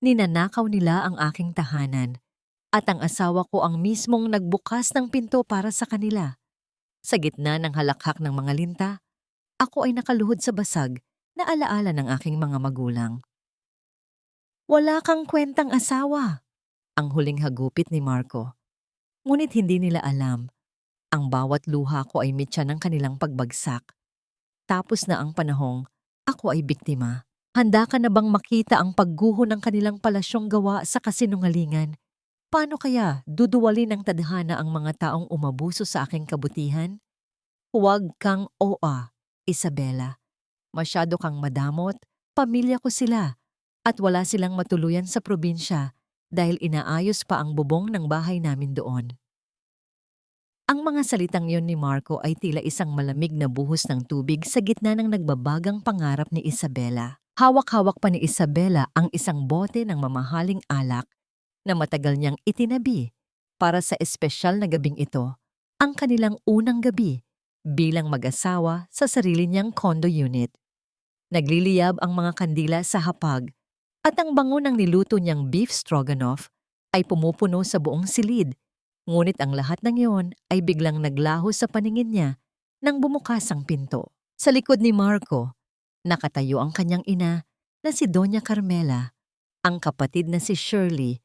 Ninanakaw nila ang aking tahanan at ang asawa ko ang mismong nagbukas ng pinto para sa kanila. Sa gitna ng halakhak ng mga linta, ako ay nakaluhod sa basag na alaala ng aking mga magulang. Wala kang kwentang asawa, ang huling hagupit ni Marco. Ngunit hindi nila alam, ang bawat luha ko ay mitya ng kanilang pagbagsak. Tapos na ang panahong ako ay biktima. Handa ka na bang makita ang pagguho ng kanilang palasyong gawa sa kasinungalingan? Paano kaya duduwalin ng tadhana ang mga taong umabuso sa aking kabutihan? Huwag kang oa, Isabela. Masyado kang madamot, pamilya ko sila, at wala silang matuluyan sa probinsya dahil inaayos pa ang bubong ng bahay namin doon. Ang mga salitang yon ni Marco ay tila isang malamig na buhos ng tubig sa gitna ng nagbabagang pangarap ni Isabela. Hawak-hawak pa ni Isabela ang isang bote ng mamahaling alak na matagal niyang itinabi para sa espesyal na gabing ito, ang kanilang unang gabi bilang mag-asawa sa sarili niyang condo unit. Nagliliyab ang mga kandila sa hapag at ang bango ng niluto niyang beef stroganoff ay pumupuno sa buong silid. Ngunit ang lahat ng iyon ay biglang naglaho sa paningin niya nang bumukas ang pinto. Sa likod ni Marco, nakatayo ang kanyang ina na si Doña Carmela, ang kapatid na si Shirley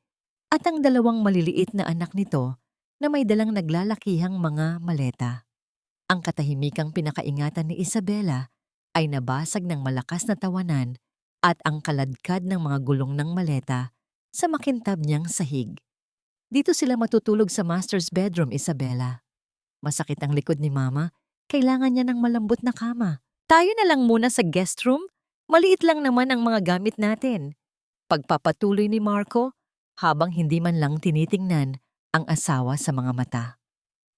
at ang dalawang maliliit na anak nito na may dalang naglalakihang mga maleta. Ang katahimikang pinakaingatan ni Isabela ay nabasag ng malakas na tawanan at ang kaladkad ng mga gulong ng maleta sa makintab niyang sahig. Dito sila matutulog sa master's bedroom, Isabela. Masakit ang likod ni Mama, kailangan niya ng malambot na kama. Tayo na lang muna sa guest room, maliit lang naman ang mga gamit natin. Pagpapatuloy ni Marco, habang hindi man lang tinitingnan ang asawa sa mga mata.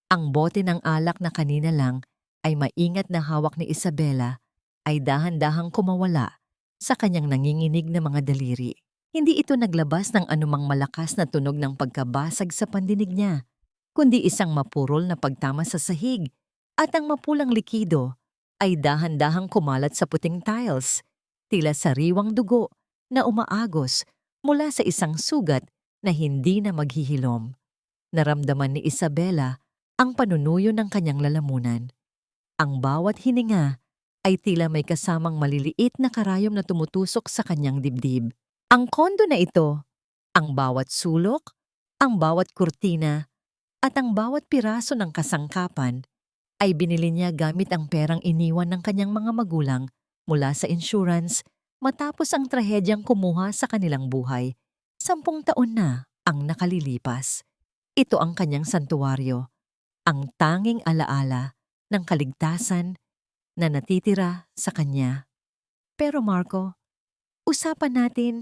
Ang bote ng alak na kanina lang ay maingat na hawak ni Isabela ay dahan-dahang kumawala sa kanyang nanginginig na mga daliri. Hindi ito naglabas ng anumang malakas na tunog ng pagkabasag sa pandinig niya, kundi isang mapurol na pagtama sa sahig at ang mapulang likido ay dahan-dahang kumalat sa puting tiles, tila sariwang dugo na umaagos mula sa isang sugat na hindi na maghihilom. Naramdaman ni Isabela ang panunuyo ng kanyang lalamunan. Ang bawat hininga ay tila may kasamang maliliit na karayom na tumutusok sa kanyang dibdib. Ang kondo na ito, ang bawat sulok, ang bawat kurtina, at ang bawat piraso ng kasangkapan ay binili niya gamit ang perang iniwan ng kanyang mga magulang mula sa insurance matapos ang trahedyang kumuha sa kanilang buhay. 10 taon na ang nakalilipas. Ito ang kanyang santuwaryo, ang tanging alaala ng kaligtasan na natitira sa kanya. Pero Marco, usapan natin,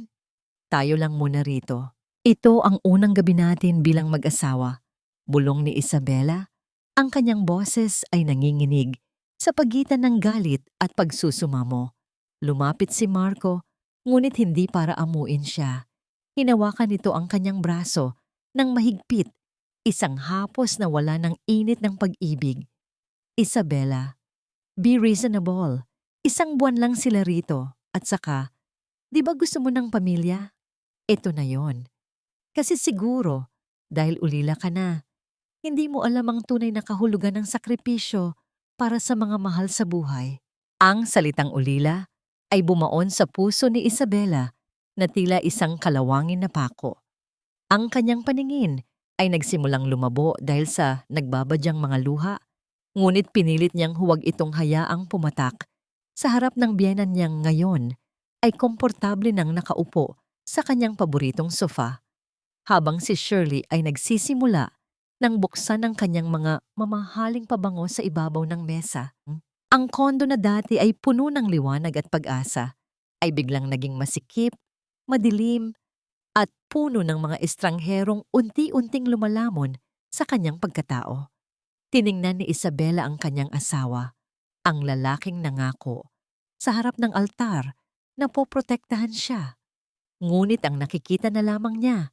tayo lang muna rito. Ito ang unang gabi natin bilang mag-asawa. Bulong ni Isabela, ang kanyang boses ay nanginginig sa pagitan ng galit at pagsusumamo. Lumapit si Marco, ngunit hindi para amuin siya. Hinawakan nito ang kanyang braso ng mahigpit, isang hapos na wala ng init ng pag-ibig. Isabela, be reasonable. 1 buwan lang sila rito. At saka, di ba gusto mo ng pamilya? Ito na yon. Kasi siguro, dahil ulila ka na, hindi mo alam ang tunay na kahulugan ng sakripisyo para sa mga mahal sa buhay. Ang salitang ulila ay bumaon sa puso ni Isabela na tila isang kalawangin na pako. Ang kanyang paningin ay nagsimulang lumabo dahil sa nagbabadyang mga luha, ngunit pinilit niyang huwag itong hayaang pumatak. Sa harap ng biyenan niyang ngayon ay komportable nang nakaupo sa kanyang paboritong sofa, habang si Shirley ay nagsisimula nang buksan ang kanyang mga mamahaling pabango sa ibabaw ng mesa. Ang kondo na dati ay puno ng liwanag at pag-asa ay biglang naging masikip, madilim, at puno ng mga estrangherong unti-unting lumalamon sa kanyang pagkatao. Tiningnan ni Isabela ang kanyang asawa, ang lalaking nangako, sa harap ng altar na poprotektahan siya. Ngunit ang nakikita na lamang niya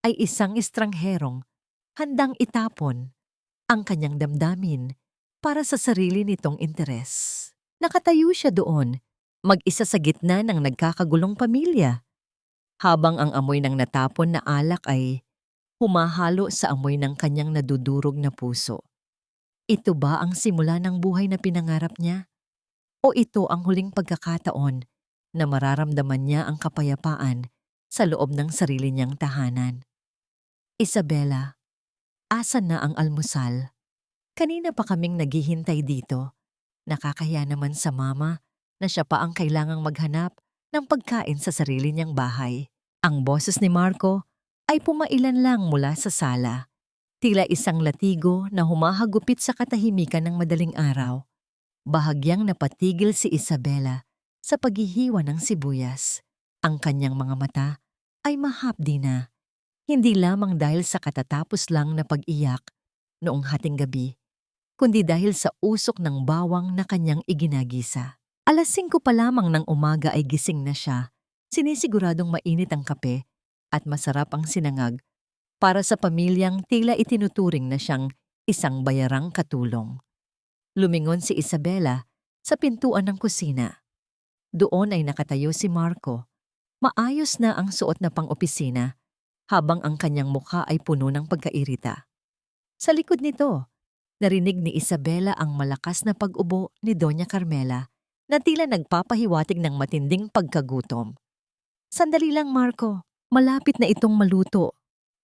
ay isang estrangherong handang itapon ang kanyang damdamin para sa sarili nitong interes. Nakatayo siya doon, mag-isa sa gitna ng nagkakagulong pamilya. habang ang amoy ng natapon na alak ay humahalo sa amoy ng kanyang nadudurog na puso. Ito ba ang simula ng buhay na pinangarap niya? O ito ang huling pagkakataon na mararamdaman niya ang kapayapaan sa loob ng sarili niyang tahanan? Isabela, asan na ang almusal? Kanina pa kaming naghihintay dito. Nakakahiya naman sa mama na siya pa ang kailangang maghanap ng pagkain sa sarili niyang bahay. Ang boses ni Marco ay pumailan lang mula sa sala. Tila isang latigo na humahagupit sa katahimikan ng madaling araw. Bahagyang napatigil si Isabela sa paghihiwa ng sibuyas. Ang kanyang mga mata ay mahapdi na, hindi lamang dahil sa katatapos lang na pag-iyak noong hating gabi, kundi dahil sa usok ng bawang na kanyang iginagisa. 5:00 pa lamang ng umaga ay gising na siya, sinisiguradong mainit ang kape at masarap ang sinangag para sa pamilyang tila itinuturing na siyang isang bayarang katulong. Lumingon si Isabela sa pintuan ng kusina. Doon ay nakatayo si Marco. Maayos na ang suot na pang-opisina habang ang kanyang mukha ay puno ng pagkairita. Sa likod nito, narinig ni Isabela ang malakas na pag-ubo ni Doña Carmela na tila nagpapahiwatig ng matinding pagkagutom. "Sandali lang, Marco. Malapit na itong maluto,"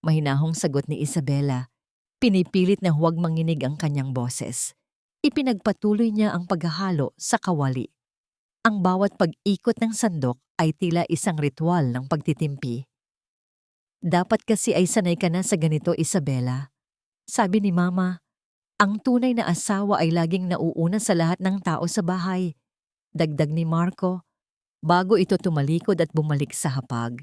mahinahong sagot ni Isabela. Pinipilit na huwag manginig ang kanyang boses. Ipinagpatuloy niya ang paghahalo sa kawali. Ang bawat pag-ikot ng sandok ay tila isang ritual ng pagtitimpi. "Dapat kasi ay sanay ka na sa ganito, Isabela. Sabi ni Mama, ang tunay na asawa ay laging nauuna sa lahat ng tao sa bahay," dagdag ni Marco, bago ito tumalikod at bumalik sa hapag.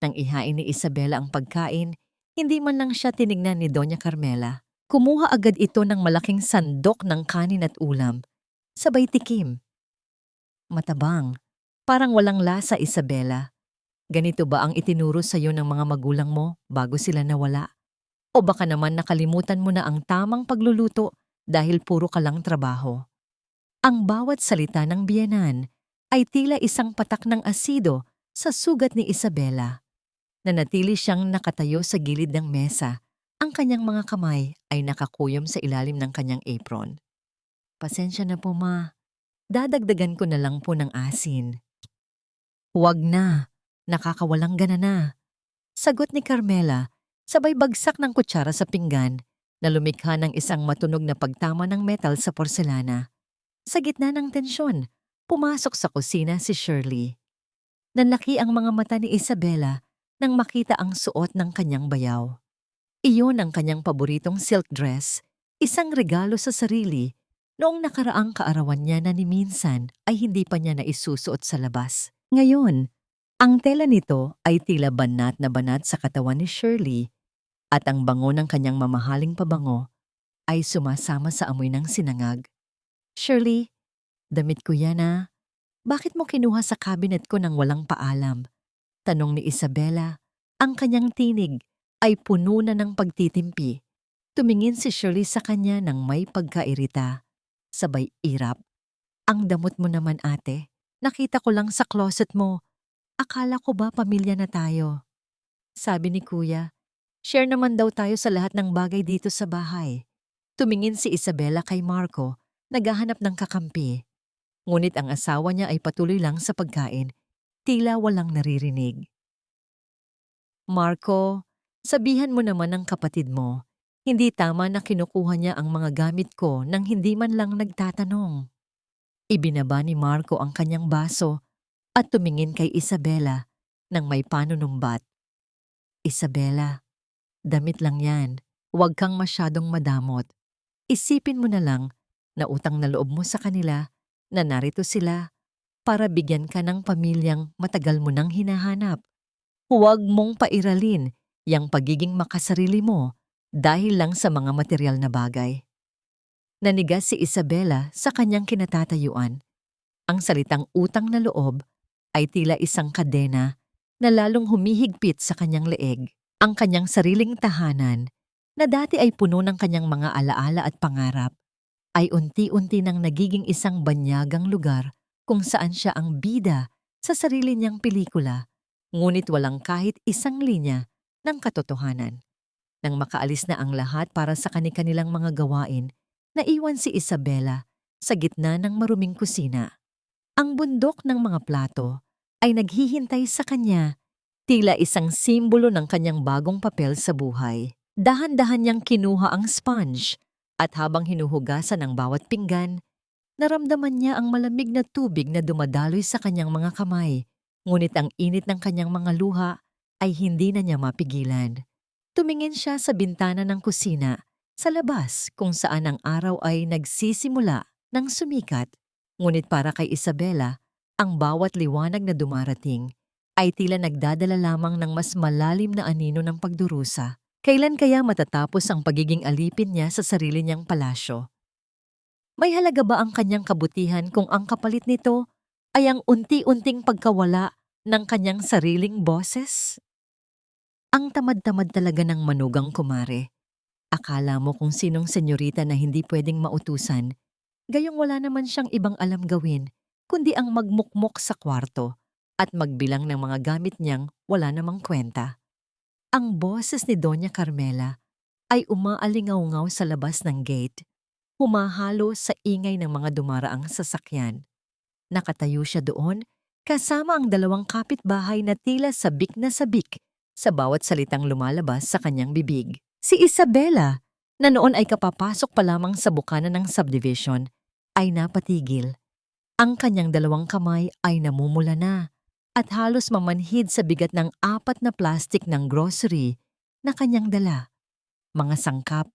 Nang ihain ni Isabela ang pagkain, hindi man lang siya tinignan ni Doña Carmela. Kumuha agad ito ng malaking sandok ng kanin at ulam, sabay tikim. Matabang, parang walang lasa, Isabela. Ganito ba ang itinuro sa iyo ng mga magulang mo bago sila nawala? O baka naman nakalimutan mo na ang tamang pagluluto dahil puro ka lang trabaho? Ang bawat salita ng biyenan ay tila isang patak ng asido sa sugat ni Isabela. Nanatili siyang nakatayo sa gilid ng mesa. Ang kanyang mga kamay ay nakakuyom sa ilalim ng kanyang apron. "Pasensya na po, Ma. Dadagdagan ko na lang po ng asin." "Huwag na. Nakakawalang gana na," sagot ni Carmela, sabay bagsak ng kutsara sa pinggan na lumikha ng isang matunog na pagtama ng metal sa porselana. Sa gitna ng tensyon, pumasok sa kusina si Shirley. Nanlaki ang mga mata ni Isabela nang makita ang suot ng kanyang bayaw. Iyon ang kanyang paboritong silk dress, isang regalo sa sarili noong nakaraang kaarawan niya na ni minsan ay hindi pa niya naisusuot sa labas. Ngayon, ang tela nito ay tila banat na banat sa katawan ni Shirley at ang bango ng kanyang mamahaling pabango ay sumasama sa amoy ng sinangag. "Shirley, damit ko yan ah. Bakit mo kinuha sa cabinet ko nang walang paalam?" tanong ni Isabela. Ang kanyang tinig ay puno na ng pagtitimpi. Tumingin si Shirley sa kanya ng may pagkairita. Sabay irap. "Ang damot mo naman, ate. Nakita ko lang sa closet mo. Akala ko ba pamilya na tayo?" Sabi ni Kuya, "Share naman daw tayo sa lahat ng bagay dito sa bahay." Tumingin si Isabela kay Marco, naghahanap ng kakampi. Ngunit ang asawa niya ay patuloy lang sa pagkain, tila walang naririnig. "Marco, sabihan mo naman ang kapatid mo. Hindi tama na kinukuha niya ang mga gamit ko nang hindi man lang nagtatanong." Ibinaba ni Marco ang kanyang baso at tumingin kay Isabela nang may panunumbat. "Isabela, damit lang yan. Huwag kang masyadong madamot. Isipin mo na lang na utang na loob mo sa kanila na narito sila para bigyan ka ng pamilyang matagal mo nang hinahanap. Huwag mong pairalin yang pagiging makasarili mo dahil lang sa mga material na bagay." Nanigas si Isabela sa kanyang kinatatayuan. Ang salitang utang na loob ay tila isang kadena na lalong humihigpit sa kanyang leeg. Ang kanyang sariling tahanan, na dati ay puno ng kanyang mga alaala at pangarap, ay unti-unti nang nagiging isang banyagang lugar kung saan siya ang bida sa sarili niyang pelikula, ngunit walang kahit isang linya ng katotohanan. Nang makaalis na ang lahat para sa kani-kanilang mga gawain, naiwan si Isabela sa gitna ng maruming kusina. Ang bundok ng mga plato ay naghihintay sa kanya, tila isang simbolo ng kanyang bagong papel sa buhay. Dahan-dahan niyang kinuha ang sponge at habang hinuhugasan ang bawat pinggan, naramdaman niya ang malamig na tubig na dumadaloy sa kanyang mga kamay. Ngunit ang init ng kanyang mga luha ay hindi na niya mapigilan. Tumingin siya sa bintana ng kusina sa labas kung saan ang araw ay nagsisimula ng sumikat. Ngunit para kay Isabela, ang bawat liwanag na dumarating ay tila nagdadala lamang ng mas malalim na anino ng pagdurusa. Kailan kaya matatapos ang pagiging alipin niya sa sarili niyang palasyo? May halaga ba ang kanyang kabutihan kung ang kapalit nito ay ang unti-unting pagkawala ng kanyang sariling boses? Ang tamad-tamad talaga ng manugang kumare. Akala mo kung sinong senyorita na hindi pwedeng mautusan, gayong wala naman siyang ibang alam gawin kundi ang magmukmok sa kwarto at magbilang ng mga gamit niyang wala namang kwenta. Ang boses ni Doña Carmela ay umaalingaw-ngaw sa labas ng gate, humahalo sa ingay ng mga dumaraang sasakyan. Nakatayo siya doon kasama ang dalawang kapitbahay na tila sabik na sabik sa bawat salitang lumalabas sa kanyang bibig. Si Isabela, na noon ay kapapasok pa lamang sa bukana ng subdivision, ay napatigil. Ang kanyang dalawang kamay ay namumula na at halos mamanhid sa bigat ng 4 na plastik ng grocery na kanyang dala. Mga sangkap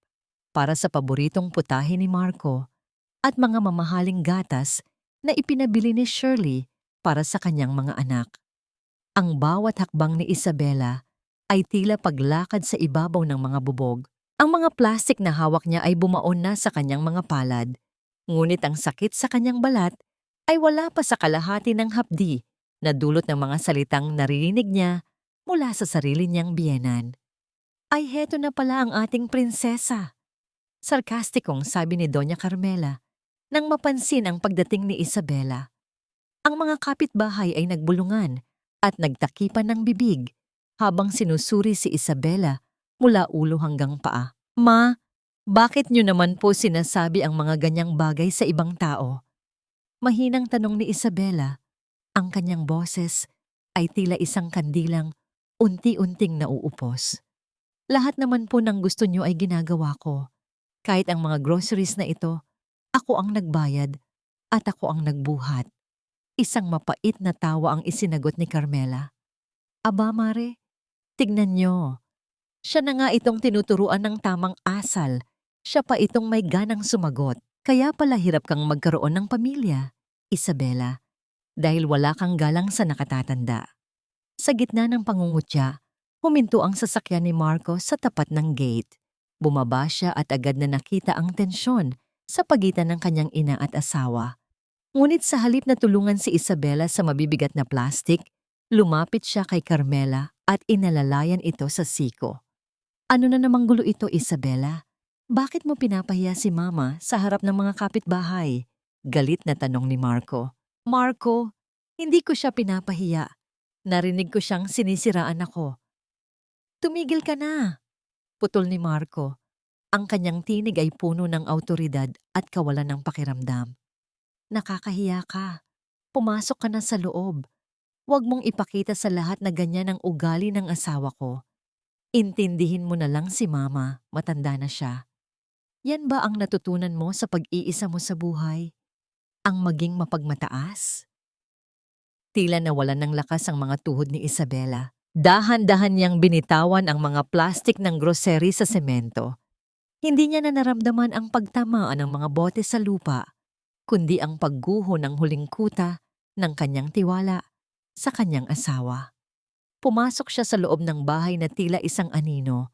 para sa paboritong putahe ni Marco at mga mamahaling gatas na ipinabili ni Shirley para sa kanyang mga anak. Ang bawat hakbang ni Isabela ay tila paglakad sa ibabaw ng mga bubog. Ang mga plastik na hawak niya ay bumaon na sa kanyang mga palad, ngunit ang sakit sa kanyang balat ay wala pa sa kalahati ng hapdi na dulot ng mga salitang naririnig niya mula sa sarili niyang biyenan. Ay heto na pala ang ating prinsesa. Sarkastikong sabi ni Doña Carmela nang mapansin ang pagdating ni Isabela. Ang mga kapitbahay ay nagbulungan at nagtakipan ng bibig habang sinusuri si Isabela mula ulo hanggang paa. Ma, bakit niyo naman po sinasabi ang mga ganyang bagay sa ibang tao? Mahinang tanong ni Isabela. Ang kanyang boses ay tila isang kandilang unti-unting nauupos. Lahat naman po ng gusto niyo ay ginagawa ko. Kahit ang mga groceries na ito, ako ang nagbayad at ako ang nagbuhat. Isang mapait na tawa ang isinagot ni Carmela. Aba, Mare, tignan niyo. Siya na nga itong tinuturuan ng tamang asal. Siya pa itong may ganang sumagot. Kaya pala hirap kang magkaroon ng pamilya, Isabela, dahil wala kang galang sa nakatatanda. Sa gitna ng pangungutya, huminto ang sasakyan ni Marco sa tapat ng gate. Bumaba siya at agad na nakita ang tensyon sa pagitan ng kanyang ina at asawa. Ngunit sa halip na tulungan si Isabela sa mabibigat na plastik, lumapit siya kay Carmela at inalalayan ito sa siko. Ano na namang gulo ito, Isabela? Bakit mo pinapahiya si Mama sa harap ng mga kapitbahay? Galit na tanong ni Marco. Marco, hindi ko siya pinapahiya. Narinig ko siyang sinisiraan ako. Tumigil ka na, putol ni Marco. Ang kanyang tinig ay puno ng awtoridad at kawalan ng pakiramdam. Nakakahiya ka. Pumasok ka na sa loob. Huwag mong ipakita sa lahat na ganyan ang ugali ng asawa ko. Intindihin mo na lang si Mama, matanda na siya. Yan ba ang natutunan mo sa pag-iisa mo sa buhay? Ang maging mapagmataas? Tila nawalan ng lakas ang mga tuhod ni Isabela. Dahan-dahan niyang binitawan ang mga plastik ng grocery sa semento. Hindi niya na naramdaman ang pagtamaan ng mga bote sa lupa, kundi ang pagguho ng huling kuta ng kanyang tiwala sa kanyang asawa. Pumasok siya sa loob ng bahay na tila isang anino,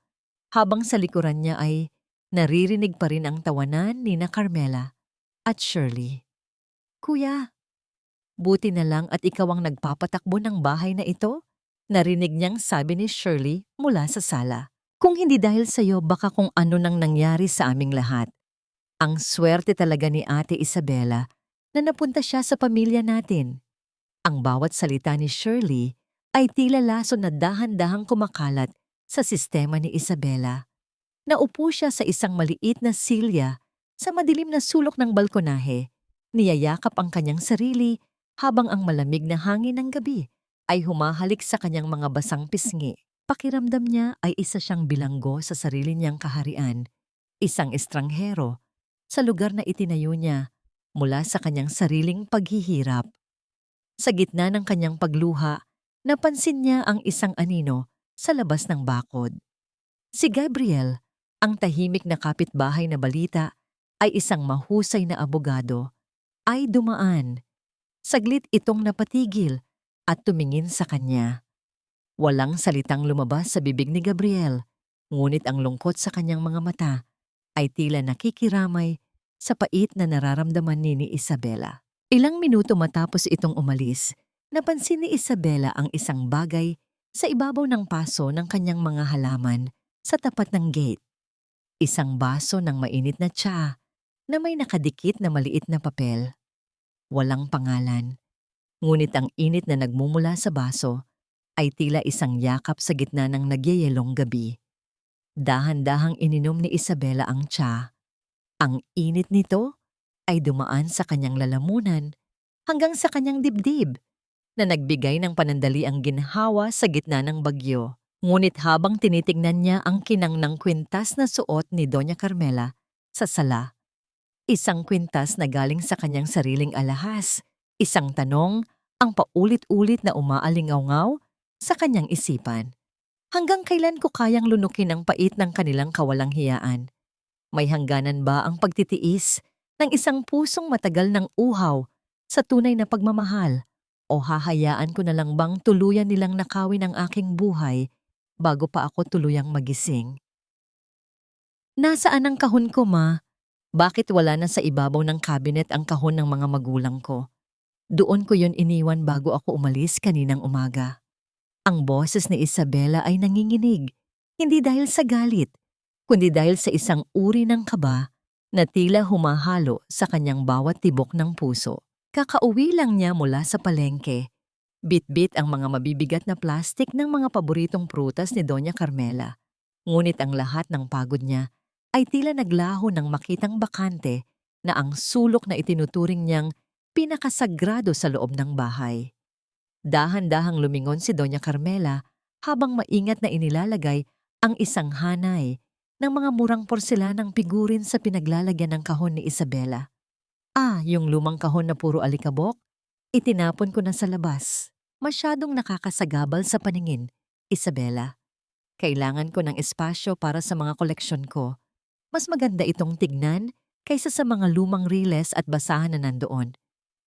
habang sa likuran niya ay naririnig pa rin ang tawanan ni na Carmela at Shirley. Kuya, buti na lang at ikaw ang nagpapatakbo ng bahay na ito, narinig niyang sabi ni Shirley mula sa sala. Kung hindi dahil sa'yo, baka kung ano nang nangyari sa aming lahat. Ang swerte talaga ni Ate Isabela na napunta siya sa pamilya natin. Ang bawat salita ni Shirley ay tila laso na dahan-dahang kumakalat sa sistema ni Isabela. Naupo siya sa isang maliit na silya sa madilim na sulok ng balkonahe. Niyayakap ang kanyang sarili habang ang malamig na hangin ng gabi ay humahalik sa kanyang mga basang pisngi. Pakiramdam niya ay isa siyang bilanggo sa sarili niyang kaharian, isang estranghero sa lugar na itinayo niya mula sa kanyang sariling paghihirap. Sa gitna ng kanyang pagluha, napansin niya ang isang anino sa labas ng bakod. Si Gabriel, ang tahimik na kapitbahay na balita, ay isang mahusay na abogado, ay dumaan. Saglit itong napatigil at tumingin sa kanya. Walang salitang lumabas sa bibig ni Gabriel, ngunit ang lungkot sa kanyang mga mata ay tila nakikiramay sa pait na nararamdaman ni Isabela. Ilang minuto matapos itong umalis, napansin ni Isabela ang isang bagay sa ibabaw ng paso ng kanyang mga halaman sa tapat ng gate. Isang baso ng mainit na tsaa na may nakadikit na maliit na papel. Walang pangalan, ngunit ang init na nagmumula sa baso ay tila isang yakap sa gitna ng nagyayelong gabi. Dahan-dahang ininom ni Isabela ang tsaa. Ang init nito ay dumaan sa kanyang lalamunan hanggang sa kanyang dibdib na nagbigay ng panandaliang ginhawa sa gitna ng bagyo. Ngunit habang tinitignan niya ang kinang ng kwintas na suot ni Doña Carmela sa sala, isang kwintas na galing sa kanyang sariling alahas, isang tanong ang paulit-ulit na umaalingaw-ngaw sa kanyang isipan. Hanggang kailan ko kayang lunukin ang pait ng kanilang kawalang hiyaan? May hangganan ba ang pagtitiis ng isang pusong matagal ng uhaw sa tunay na pagmamahal? O hahayaan ko na lang bang tuluyan nilang nakawin ang aking buhay bago pa ako tuluyang magising? Nasaan ang kahon ko, Ma? Bakit wala na sa ibabaw ng cabinet ang kahon ng mga magulang ko? Doon ko yon iniwan bago ako umalis kaninang umaga. Ang boses ni Isabela ay nanginginig, hindi dahil sa galit, kundi dahil sa isang uri ng kaba na tila humahalo sa kanyang bawat tibok ng puso. Kakauwi lang niya mula sa palengke. Bit-bit ang mga mabibigat na plastik ng mga paboritong prutas ni Doña Carmela. Ngunit ang lahat ng pagod niya ay tila naglaho nang makitang bakante na ang sulok na itinuturing niyang pinakasagrado sa loob ng bahay. Dahan-dahang lumingon si Doña Carmela habang maingat na inilalagay ang isang hanay ng mga murang porselanang pigurin sa pinaglalagyan ng kahon ni Isabela. Yung lumang kahon na puro alikabok? Itinapon ko na sa labas. Masyadong nakakasagabal sa paningin, Isabela. Kailangan ko ng espasyo para sa mga koleksyon ko. Mas maganda itong tignan kaysa sa mga lumang riles at basahan na nandoon.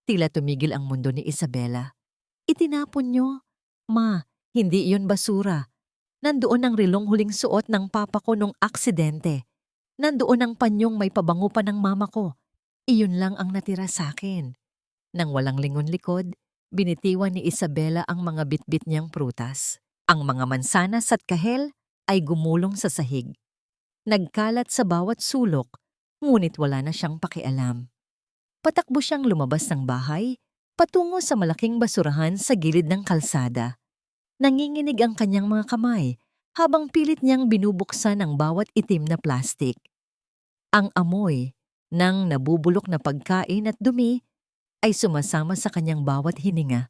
Tila tumigil ang mundo ni Isabela. Itinapon nyo? Ma, hindi iyon basura. Nandoon ang relong huling suot ng papa ko nung aksidente. Nandoon ang panyong may pabango pa ng mama ko. Iyon lang ang natira sa akin. Nang walang lingon-likod, binitiwan ni Isabela ang mga bitbit niyang prutas. Ang mga mansanas at kahel ay gumulong sa sahig. Nagkalat sa bawat sulok, ngunit wala na siyang pakialam. Patakbo siyang lumabas ng bahay, patungo sa malaking basurahan sa gilid ng kalsada. Nanginginig ang kanyang mga kamay habang pilit niyang binubuksan ang bawat itim na plastik. Ang amoy ng nabubulok na pagkain at dumi ay sumasama sa kanyang bawat hininga.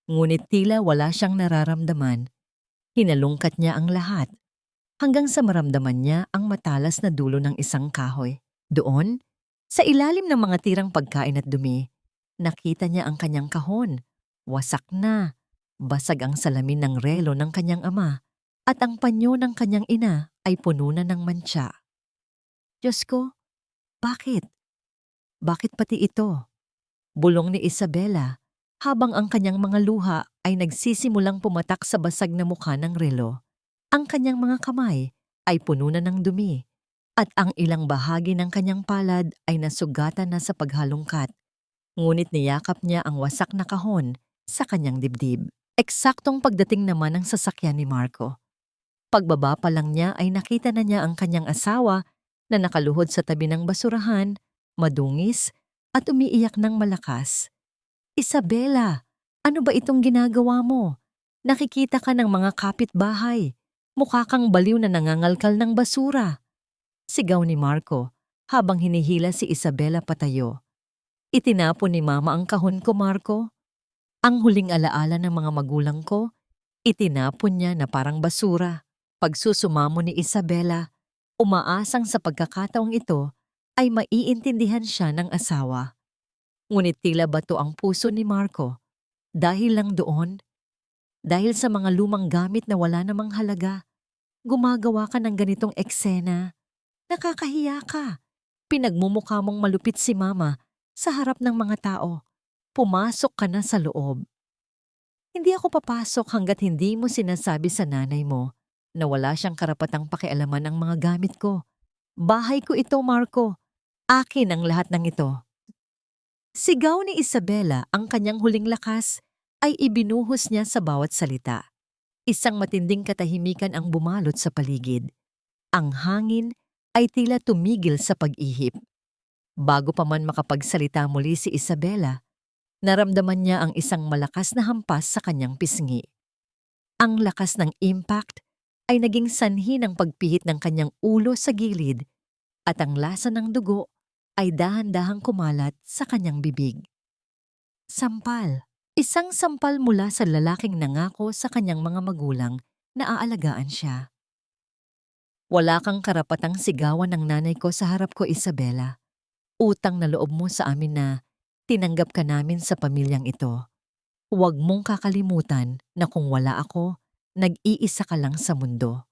Ngunit tila wala siyang nararamdaman. Hinalungkat niya ang lahat hanggang sa maramdaman niya ang matalas na dulo ng isang kahoy. Doon, sa ilalim ng mga tirang pagkain at dumi, nakita niya ang kanyang kahon. Wasak na, basag ang salamin ng relo ng kanyang ama at ang panyo ng kanyang ina ay puno na ng mantsa. Diyos ko, bakit? Bakit pati ito? Bulong ni Isabela habang ang kanyang mga luha ay nagsisimulang pumatak sa basag na mukha ng relo. Ang kanyang mga kamay ay puno na ng dumi at ang ilang bahagi ng kanyang palad ay nasugatan na sa paghalongkat. Ngunit niyakap niya ang wasak na kahon sa kanyang dibdib. Eksaktong pagdating naman ng sasakyan ni Marco. Pagbaba pa lang niya ay nakita na niya ang kanyang asawa na nakaluhod sa tabi ng basurahan, madungis at umiiyak ng malakas. Isabela, ano ba itong ginagawa mo? Nakikita ka ng mga kapitbahay. Mukha kang baliw na nangangalkal ng basura. Sigaw ni Marco habang hinihila si Isabela patayo. Itinapon ni Mama ang kahon ko, Marco. Ang huling alaala ng mga magulang ko, itinapon niya na parang basura. Pagsusumamo ni Isabela, umaasang sa pagkakataong ito ay maiintindihan siya ng asawa. Ngunit tila bato ang puso ni Marco. Dahil lang doon, dahil sa mga lumang gamit na wala namang halaga, gumagawa ka ng ganitong eksena. Nakakahiya ka. Pinagmumukha mong malupit si Mama sa harap ng mga tao. Pumasok ka na sa loob. Hindi ako papasok hanggat hindi mo sinasabi sa nanay mo na wala siyang karapatang pakialaman ang mga gamit ko. Bahay ko ito, Marco. Akin ang lahat ng ito. Sigaw ni Isabela, ang kanyang huling lakas ay ibinuhos niya sa bawat salita. Isang matinding katahimikan ang bumalot sa paligid. Ang hangin ay tila tumigil sa pag-ihip. Bago pa man makapagsalita muli si Isabela, naramdaman niya ang isang malakas na hampas sa kanyang pisngi. Ang lakas ng impact ay naging sanhi ng pagpihit ng kanyang ulo sa gilid at ang lasa ng dugo ay dahan-dahang kumalat sa kanyang bibig. Sampal. Isang sampal mula sa lalaking nangako sa kanyang mga magulang na aalagaan siya. Wala kang karapatang sigawan ng nanay ko sa harap ko, Isabela. Utang na loob mo sa amin na tinanggap ka namin sa pamilyang ito. Huwag mong kakalimutan na kung wala ako, nag-iisa ka lang sa mundo.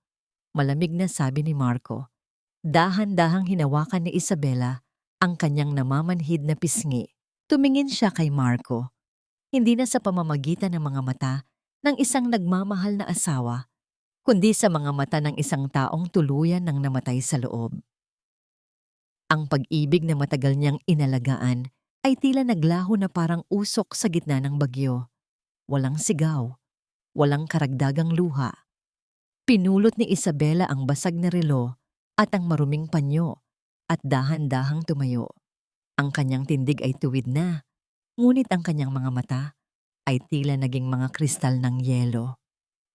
Malamig na sabi ni Marco. Dahan-dahang hinawakan ni Isabela ang kanyang namamanhid na pisngi. Tumingin siya kay Marco. Hindi na sa pamamagitan ng mga mata ng isang nagmamahal na asawa, kundi sa mga mata ng isang taong tuluyan ng namatay sa loob. Ang pag-ibig na matagal niyang inalagaan ay tila naglaho na parang usok sa gitna ng bagyo. Walang sigaw, walang karagdagang luha. Pinulot ni Isabela ang basag na relo at ang maruming panyo at dahan-dahang tumayo. Ang kanyang tindig ay tuwid na, ngunit ang kanyang mga mata ay tila naging mga kristal ng yelo.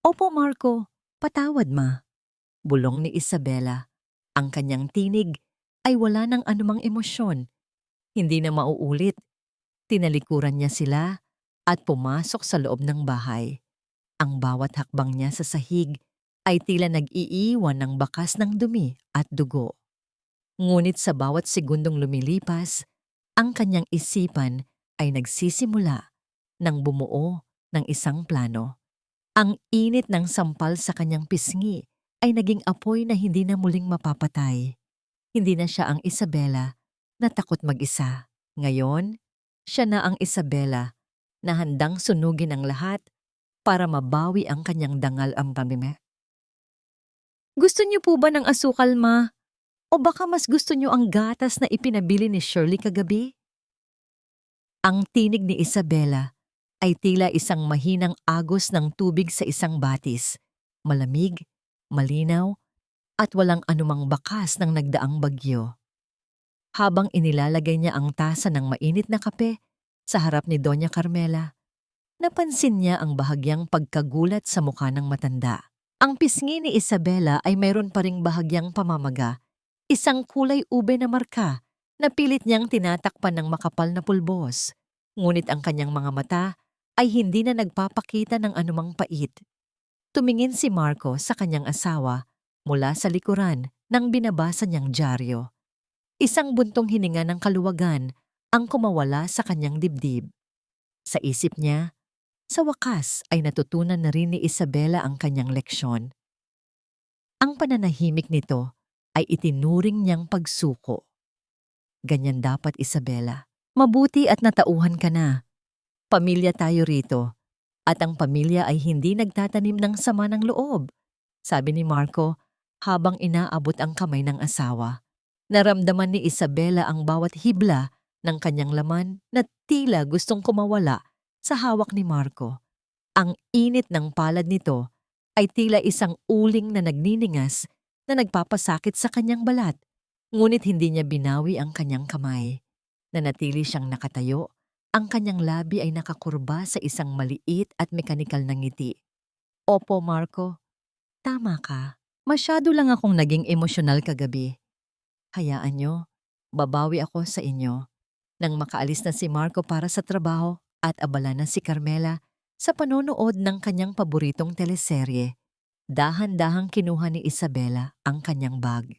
Opo, Marco, patawad ma. Bulong ni Isabela. Ang kanyang tinig ay wala ng anumang emosyon. Hindi na mauulit. Tinalikuran niya sila at pumasok sa loob ng bahay. Ang bawat hakbang niya sa sahig ay tila nag-iiwan ng bakas ng dumi at dugo. Ngunit sa bawat segundong lumilipas, ang kanyang isipan ay nagsisimula ng bumuo ng isang plano. Ang init ng sampal sa kanyang pisngi ay naging apoy na hindi na muling mapapatay. Hindi na siya ang Isabela na takot mag-isa. Ngayon, siya na ang Isabela na handang sunugin ang lahat para mabawi ang kanyang dangal ang pamime. Gusto niyo po ba ng asukal, ma? O baka mas gusto niyo ang gatas na ipinabili ni Shirley kagabi? Ang tinig ni Isabela ay tila isang mahinang agos ng tubig sa isang batis. Malamig, malinaw, at walang anumang bakas ng nagdaang bagyo. Habang inilalagay niya ang tasa ng mainit na kape sa harap ni Doña Carmela, napansin niya ang bahagyang pagkagulat sa mukha ng matanda. Ang pisngi ni Isabela ay mayroon pa ring bahagyang pamamaga, isang kulay ube na marka na pilit niyang tinatakpan ng makapal na pulbos. Ngunit ang kanyang mga mata ay hindi na nagpapakita ng anumang pait. Tumingin si Marco sa kanyang asawa mula sa likuran ng binabasa niyang dyaryo. Isang buntong hininga ng kaluwagan ang kumawala sa kanyang dibdib. Sa isip niya, sa wakas ay natutunan na rin ni Isabela ang kanyang leksyon. Ang pananahimik nito ay itinuring niyang pagsuko. Ganyan dapat, Isabela. Mabuti at natauhan ka na. Pamilya tayo rito, at ang pamilya ay hindi nagtatanim ng sama ng loob, sabi ni Marco habang inaabot ang kamay ng asawa. Naramdaman ni Isabela ang bawat hibla ng kanyang laman na tila gustong kumawala sa hawak ni Marco. Ang init ng palad nito ay tila isang uling na nagniningas na nagpapasakit sa kanyang balat, ngunit hindi niya binawi ang kanyang kamay. Nanatili siyang nakatayo, ang kanyang labi ay nakakurba sa isang maliit at mekanikal na ngiti. Opo, Marco. Tama ka. Masyado lang akong naging emosyonal kagabi. Hayaan nyo, babawi ako sa inyo. Nang makaalis na si Marco para sa trabaho at abala na si Carmela sa panonood ng kanyang paboritong teleserye, dahan-dahang kinuha ni Isabela ang kanyang bag.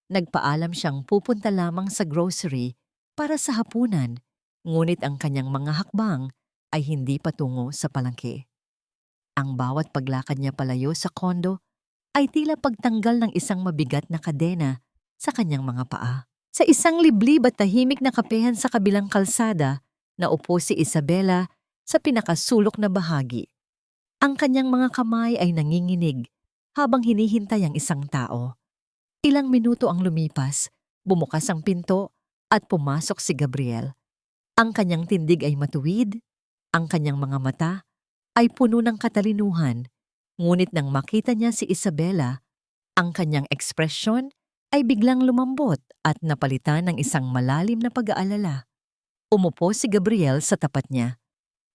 Nagpaalam siyang pupunta lamang sa grocery para sa hapunan, ngunit ang kanyang mga hakbang ay hindi patungo sa palengke. Ang bawat paglakad niya palayo sa kondo ay tila pagtanggal ng isang mabigat na kadena sa kanyang mga paa. Sa isang liblib at tahimik na kapehan sa kabilang kalsada, naupo si Isabela sa pinakasulok na bahagi. Ang kanyang mga kamay ay nanginginig habang hinihintay ang isang tao. Ilang minuto ang lumipas, bumukas ang pinto at pumasok si Gabriel. Ang kanyang tindig ay matuwid, ang kanyang mga mata ay puno ng katalinuhan, ngunit nang makita niya si Isabela, ang kanyang ekspresyon ay biglang lumambot at napalitan ng isang malalim na pag-aalala. Umupo si Gabriel sa tapat niya.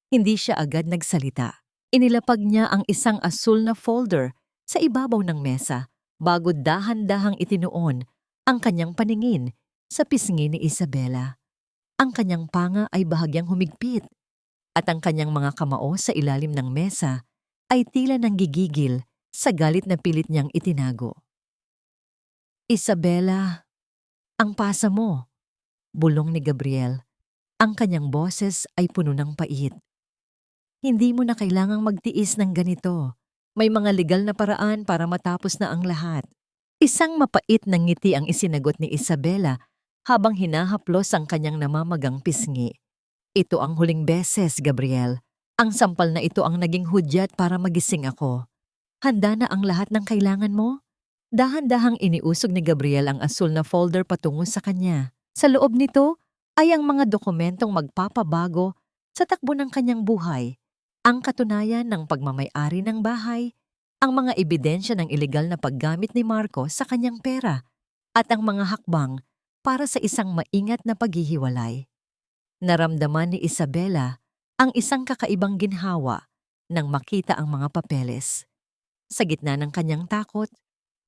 Hindi siya agad nagsalita. Inilapag niya ang isang asul na folder sa ibabaw ng mesa bago dahan-dahang itinuon ang kanyang paningin sa pisngi ni Isabela. Ang kanyang panga ay bahagyang humigpit at ang kanyang mga kamao sa ilalim ng mesa ay tila nanggigigil sa galit na pilit niyang itinago. Isabela, ang pasa mo, bulong ni Gabriel. Ang kanyang boses ay puno ng pait. Hindi mo na kailangang magtiis ng ganito. May mga legal na paraan para matapos na ang lahat. Isang mapait na ngiti ang isinagot ni Isabela habang hinahaplos ang kanyang namamagang pisngi. Ito ang huling beses, Gabriel. Ang sampal na ito ang naging hudyat para magising ako. Handa na ang lahat ng kailangan mo? Dahan-dahang iniusog ni Gabriel ang asul na folder patungo sa kanya. Sa loob nito ay ang mga dokumentong magpapabago sa takbo ng kanyang buhay, ang katunayan ng pagmamay-ari ng bahay, ang mga ebidensya ng ilegal na paggamit ni Marco sa kanyang pera, at ang mga hakbang para sa isang maingat na paghihiwalay. Naramdaman ni Isabela ang isang kakaibang ginhawa nang makita ang mga papeles. Sa gitna ng kanyang takot,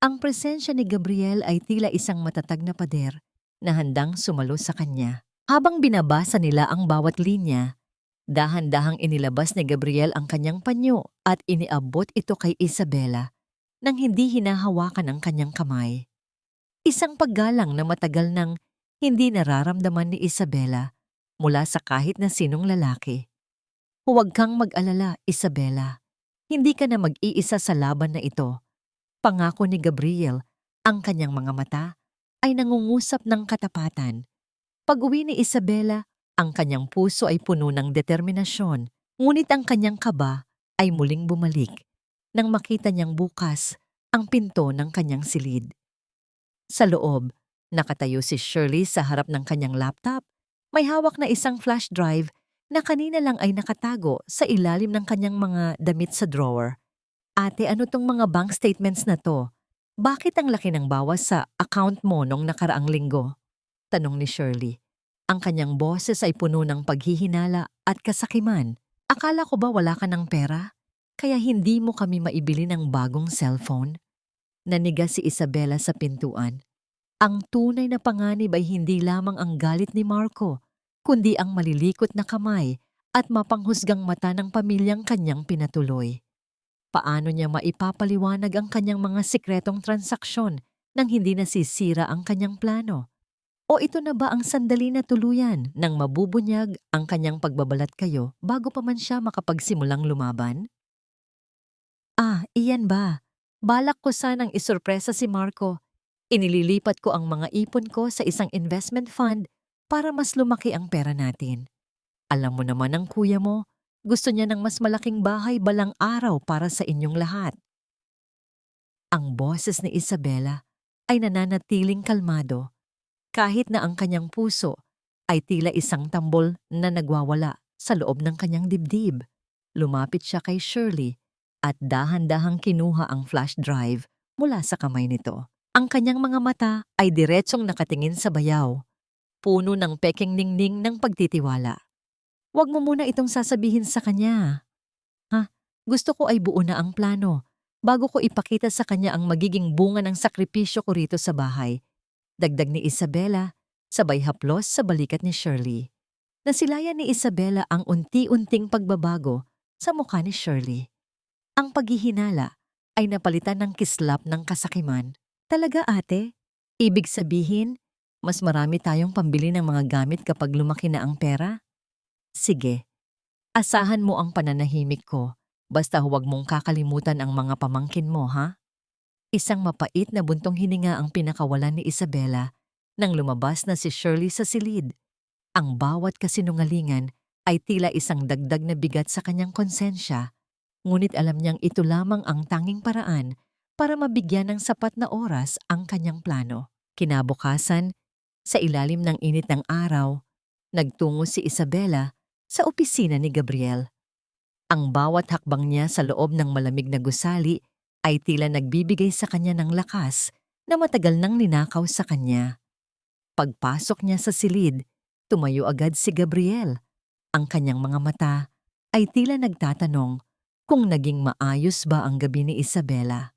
ang presensya ni Gabriel ay tila isang matatag na pader na handang sumalo sa kanya. Habang binabasa nila ang bawat linya, dahan-dahang inilabas ni Gabriel ang kanyang panyo at iniabot ito kay Isabela nang hindi hinahawakan ang kanyang kamay. Isang paggalang na matagal nang hindi nararamdaman ni Isabela mula sa kahit na sinong lalaki. Huwag kang mag-alala, Isabela. Hindi ka na mag-iisa sa laban na ito. Pangako ni Gabriel, ang kanyang mga mata ay nangungusap ng katapatan. Pag-uwi ni Isabela, ang kanyang puso ay puno ng determinasyon, ngunit ang kanyang kaba ay muling bumalik nang makita niyang bukas ang pinto ng kanyang silid. Sa loob, nakatayo si Shirley sa harap ng kanyang laptop. May hawak na isang flash drive na kanina lang ay nakatago sa ilalim ng kanyang mga damit sa drawer. Ate, ano tong mga bank statements na to? Bakit ang laki ng bawas sa account mo nung nakaraang linggo? Tanong ni Shirley. Ang kanyang boses ay puno ng paghihinala at kasakiman. Akala ko ba wala ka ng pera? Kaya hindi mo kami maibili ng bagong cellphone? Naniga si Isabela sa pintuan. Ang tunay na panganib ay hindi lamang ang galit ni Marco, kundi ang malilikot na kamay at mapanghusgang mata ng pamilyang kanyang pinatuloy. Paano niya maipapaliwanag ang kanyang mga sikretong transaksyon nang hindi nasisira ang kanyang plano? O ito na ba ang sandali na tuluyan nang mabubunyag ang kanyang pagbabalat kayo bago pa man siya makapagsimulang lumaban? Iyan ba? Balak ko sanang isurpresa si Marco. Inililipat ko ang mga ipon ko sa isang investment fund para mas lumaki ang pera natin. Alam mo naman ang kuya mo, gusto niya ng mas malaking bahay balang araw para sa inyong lahat. Ang boses ni Isabela ay nananatiling kalmado, kahit na ang kanyang puso ay tila isang tambol na nagwawala sa loob ng kanyang dibdib. Lumapit siya kay Shirley at dahan-dahang kinuha ang flash drive mula sa kamay nito. Ang kanyang mga mata ay diretsong nakatingin sa bayaw, puno ng peking ningning ng pagtitiwala. Huwag mo muna itong sasabihin sa kanya. Ha? Gusto ko ay buo na ang plano bago ko ipakita sa kanya ang magiging bunga ng sakripisyo ko rito sa bahay. Dagdag ni Isabela, sabay haplos sa balikat ni Shirley. Nasilayan ni Isabela ang unti-unting pagbabago sa mukha ni Shirley. Ang paghihinala ay napalitan ng kislap ng kasakiman. Talaga ate? Ibig sabihin, mas marami tayong pambili ng mga gamit kapag lumaki na ang pera? Sige, asahan mo ang pananahimik ko. Basta huwag mong kakalimutan ang mga pamangkin mo, ha? Isang mapait na buntong hininga ang pinakawalan ni Isabela nang lumabas na si Shirley sa silid. Ang bawat kasinungalingan ay tila isang dagdag na bigat sa kanyang konsensya, ngunit alam niyang ito lamang ang tanging paraan para mabigyan ng sapat na oras ang kanyang plano. Kinabukasan, sa ilalim ng init ng araw, nagtungo si Isabela sa opisina ni Gabriel. Ang bawat hakbang niya sa loob ng malamig na gusali ay tila nagbibigay sa kanya ng lakas na matagal nang ninakaw sa kanya. Pagpasok niya sa silid, tumayo agad si Gabriel. Ang kanyang mga mata ay tila nagtatanong kung naging maayos ba ang gabi ni Isabela.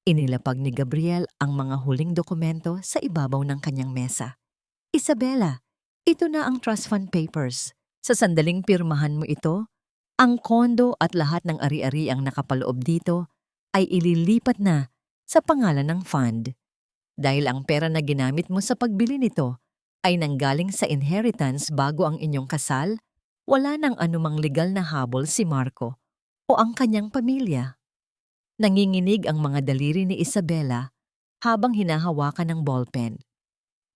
Inilapag ni Gabriel ang mga huling dokumento sa ibabaw ng kanyang mesa. Isabela, ito na ang trust fund papers. Sa sandaling pirmahan mo ito, ang kondo at lahat ng ari-ari ang nakapaloob dito ay ililipat na sa pangalan ng fund. Dahil ang pera na ginamit mo sa pagbili nito ay nanggaling sa inheritance bago ang inyong kasal, wala nang anumang legal na habol si Marco o ang kanyang pamilya. Nanginginig ang mga daliri ni Isabela habang hinahawakan ng ballpen.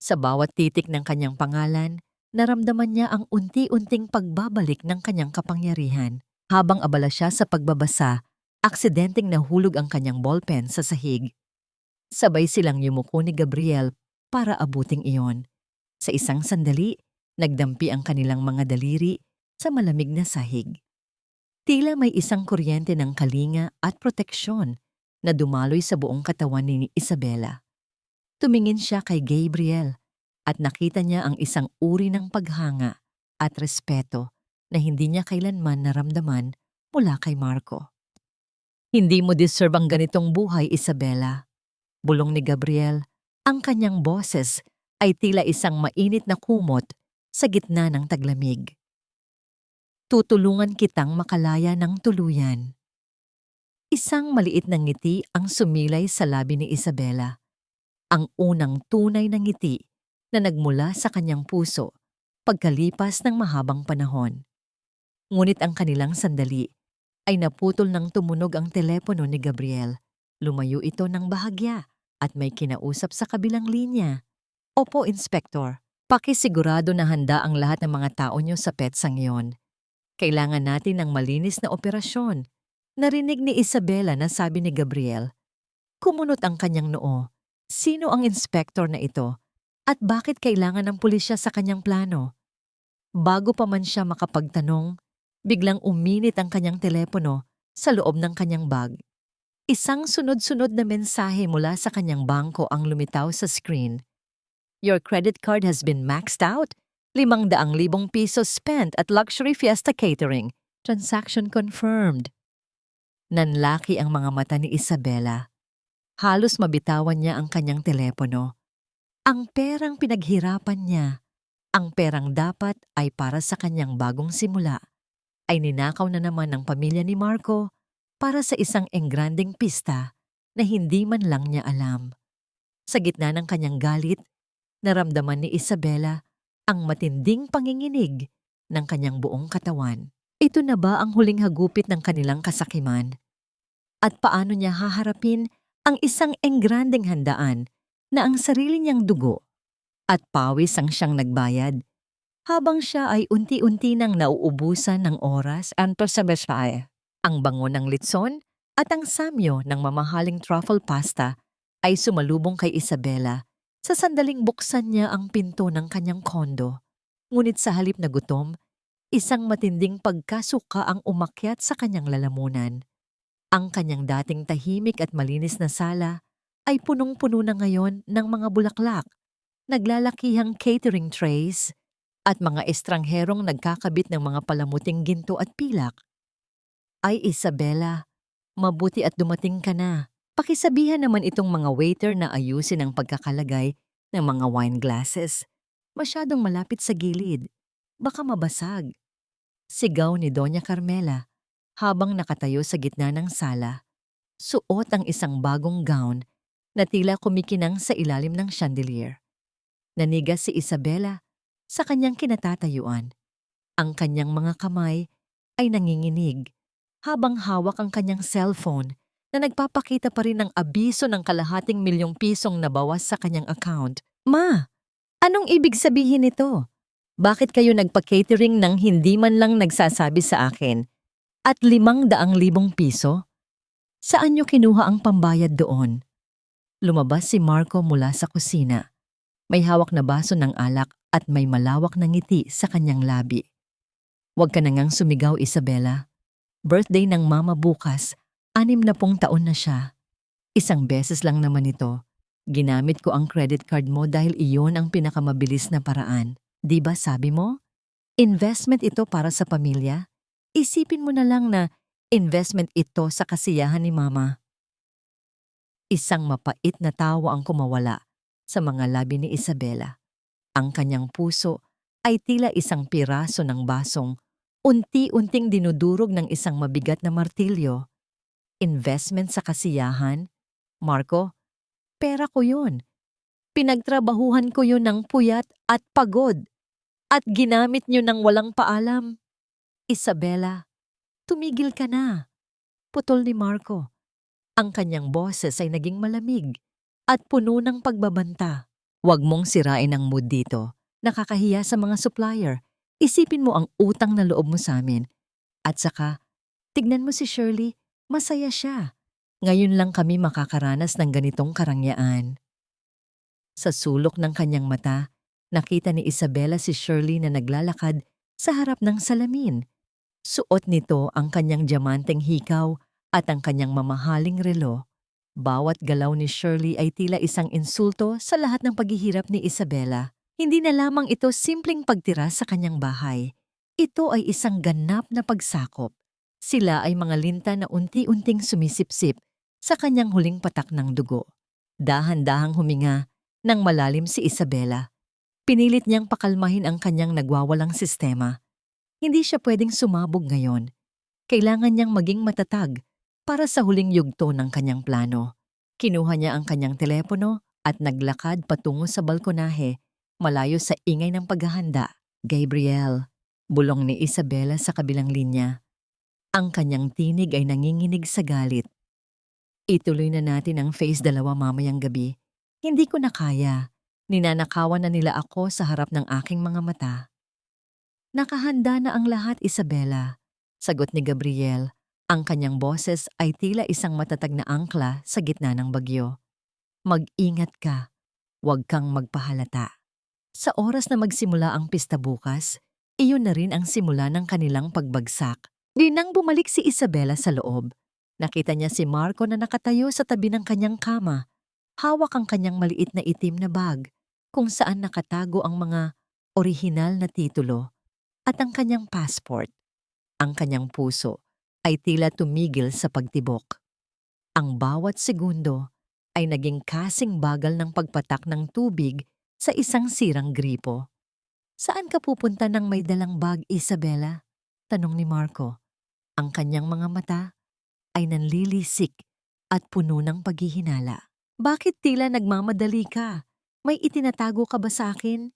Sa bawat titik ng kanyang pangalan, naramdaman niya ang unti-unting pagbabalik ng kanyang kapangyarihan. Habang abala siya sa pagbabasa, aksidenteng nahulog ang kanyang ballpen sa sahig. Sabay silang yumuko ni Gabriel para abuting iyon. Sa isang sandali, nagdampi ang kanilang mga daliri sa malamig na sahig. Tila may isang kuryente ng kalinga at proteksyon na dumaloy sa buong katawan ni Isabela. Tumingin siya kay Gabriel at nakita niya ang isang uri ng paghanga at respeto na hindi niya kailanman naramdaman mula kay Marco. Hindi mo deserve ang ganitong buhay, Isabela. Bulong ni Gabriel, ang kanyang boses ay tila isang mainit na kumot sa gitna ng taglamig. Tutulungan kitang makalaya ng tuluyan. Isang maliit na ngiti ang sumilay sa labi ni Isabela. Ang unang tunay na ngiti na nagmula sa kanyang puso pagkalipas ng mahabang panahon. Ngunit ang kanilang sandali ay naputol nang tumunog ang telepono ni Gabriel. Lumayo ito ng bahagya at may kinausap sa kabilang linya. Opo, Inspektor. Pakisigurado na handa ang lahat ng mga tao niyo sa petsang iyon. Kailangan natin ng malinis na operasyon. Narinig ni Isabela na sabi ni Gabriel. Kumunot ang kanyang noo. Sino ang inspektor na ito? At bakit kailangan ng pulisya sa kanyang plano? Bago pa man siya makapagtanong, biglang uminit ang kanyang telepono sa loob ng kanyang bag. Isang sunod-sunod na mensahe mula sa kanyang bangko ang lumitaw sa screen. Your credit card has been maxed out. 500,000 pesos spent at Luxury Fiesta Catering. Transaction confirmed. Nanlaki ang mga mata ni Isabela. Halos mabitawan niya ang kanyang telepono. Ang perang pinaghirapan niya, ang perang dapat ay para sa kanyang bagong simula, ay ninakaw na naman ng pamilya ni Marco para sa isang engranding pista na hindi man lang niya alam. Sa gitna ng kanyang galit, naramdaman ni Isabela ang matinding panginginig ng kanyang buong katawan. Ito na ba ang huling hagupit ng kanilang kasakiman? At paano niya haharapin ang isang engranding handaan na ang sarili niyang dugo at pawis ang siyang nagbayad habang siya ay unti-unti nang nauubusan ng oras at pasabasay. Ang bango ng litson at ang samyo ng mamahaling truffle pasta ay sumalubong kay Isabela sa sandaling buksan niya ang pinto ng kanyang kondo. Ngunit sa halip na gutom, isang matinding pagkasuka ang umakyat sa kanyang lalamunan. Ang kanyang dating tahimik at malinis na sala ay punong-puno na ngayon ng mga bulaklak, naglalakihang catering trays, at mga estrangherong nagkakabit ng mga palamuting ginto at pilak. Ay Isabela, mabuti at dumating ka na. Pakisabihan naman itong mga waiter na ayusin ang pagkakalagay ng mga wine glasses. Masyadong malapit sa gilid. Baka mabasag. Sigaw ni Doña Carmela habang nakatayo sa gitna ng sala. Suot ang isang bagong gown na tila kumikinang sa ilalim ng chandelier. Nanigas si Isabela sa kanyang kinatatayuan. Ang kanyang mga kamay ay nanginginig habang hawak ang kanyang cellphone na nagpapakita pa rin ng abiso ng kalahating milyong pisong nabawas sa kanyang account. Ma, anong ibig sabihin nito? Bakit kayo nagpa-catering nang hindi man lang nagsasabi sa akin? At 500,000 piso? Saan niyo kinuha ang pambayad doon? Lumabas si Marco mula sa kusina. May hawak na baso ng alak at may malawak na ngiti sa kanyang labi. Huwag ka na ngang sumigaw, Isabela. Birthday ng mama bukas, 60 taon na siya. Isang beses lang naman ito. Ginamit ko ang credit card mo dahil iyon ang pinakamabilis na paraan. Di ba sabi mo? Investment ito para sa pamilya. Isipin mo na lang na investment ito sa kasiyahan ni mama. Isang mapait na tawa ang kumawala sa mga labi ni Isabela. Ang kanyang puso ay tila isang piraso ng basong unti-unting dinudurog ng isang mabigat na martilyo. Investment sa kasiyahan? Marco, pera ko yun. Pinagtrabahuhan ko yun ng puyat at pagod. At ginamit nyo ng walang paalam. Isabela, tumigil ka na. Putol ni Marco. Ang kanyang boses ay naging malamig at puno ng pagbabanta. Huwag mong sirain ang mood dito. Nakakahiya sa mga supplier. Isipin mo ang utang na loob mo sa amin. At saka, tignan mo si Shirley, masaya siya. Ngayon lang kami makakaranas ng ganitong karangyaan. Sa sulok ng kanyang mata, nakita ni Isabela si Shirley na naglalakad sa harap ng salamin. Suot nito ang kanyang diamanteng hikaw at ang kanyang mamahaling relo. Bawat galaw ni Shirley ay tila isang insulto sa lahat ng paghihirap ni Isabela. Hindi na lamang ito simpleng pagtira sa kanyang bahay. Ito ay isang ganap na pagsakop. Sila ay mga linta na unti-unting sumisipsip sa kanyang huling patak ng dugo. Dahan-dahang huminga nang malalim si Isabela. Pinilit niyang pakalmahin ang kanyang nagwawalang sistema. Hindi siya pwedeng sumabog ngayon. Kailangan niyang maging matatag para sa huling yugto ng kanyang plano. Kinuha niya ang kanyang telepono at naglakad patungo sa balkonahe, malayo sa ingay ng paghahanda. Gabriel, bulong ni Isabela sa kabilang linya. Ang kanyang tinig ay nanginginig sa galit. Ituloy na natin ang phase 2 mamayang gabi. Hindi ko na kaya. Ninanakawan na nila ako sa harap ng aking mga mata. Nakahanda na ang lahat, Isabela. Sagot ni Gabriel. Ang kanyang boses ay tila isang matatag na angkla sa gitna ng bagyo. Mag-ingat ka. Huwag kang magpahalata. Sa oras na magsimula ang pista bukas, iyon na rin ang simula ng kanilang pagbagsak. Di nang bumalik si Isabela sa loob. Nakita niya si Marco na nakatayo sa tabi ng kanyang kama. Hawak ang kanyang maliit na itim na bag kung saan nakatago ang mga orihinal na titulo at ang kanyang passport. Ang kanyang puso ay tila tumigil sa pagtibok. Ang bawat segundo ay naging kasing bagal ng pagpatak ng tubig sa isang sirang gripo. Saan ka pupunta nang may dalang bag, Isabela? Tanong ni Marco. Ang kanyang mga mata ay nanlilisik at puno ng paghihinala. Bakit tila nagmamadali ka? May itinatago ka ba sa akin?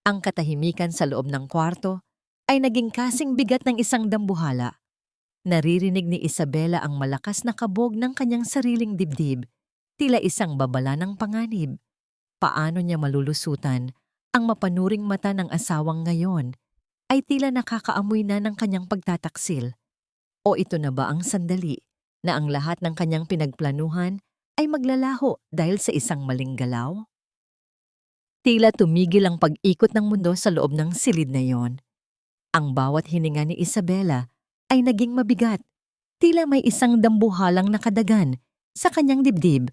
Ang katahimikan sa loob ng kwarto ay naging kasing bigat ng isang dambuhala. Naririnig ni Isabela ang malakas na kabog ng kanyang sariling dibdib, tila isang babala ng panganib. Paano niya malulusutan ang mapanuring mata ng asawang ngayon ay tila nakakaamoy na ng kanyang pagtataksil. O ito na ba ang sandali na ang lahat ng kanyang pinagplanuhan ay maglalaho dahil sa isang maling galaw? Tila tumigil ang pag-ikot ng mundo sa loob ng silid na yon. Ang bawat hininga ni Isabela ay naging mabigat. Tila may isang dambuhalang nakadagan sa kanyang dibdib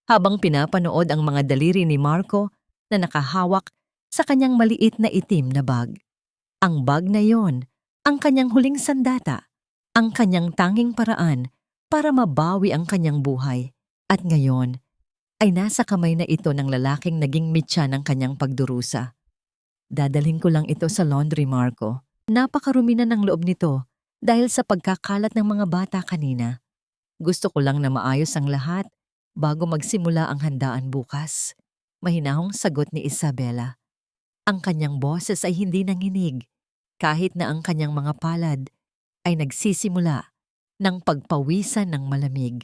habang pinapanood ang mga daliri ni Marco na nakahawak sa kanyang maliit na itim na bag. Ang bag na yon, ang kanyang huling sandata, ang kanyang tanging paraan para mabawi ang kanyang buhay. At ngayon, ay nasa kamay na ito ng lalaking naging mitya ng kanyang pagdurusa. Dadalhin ko lang ito sa laundry, Marco. Napakarumi na ng loob nito dahil sa pagkakalat ng mga bata kanina. Gusto ko lang na maayos ang lahat bago magsimula ang handaan bukas. Mahinahong sagot ni Isabela. Ang kanyang boses ay hindi nanginig kahit na ang kanyang mga palad ay nagsisimula ng pagpawisan ng malamig.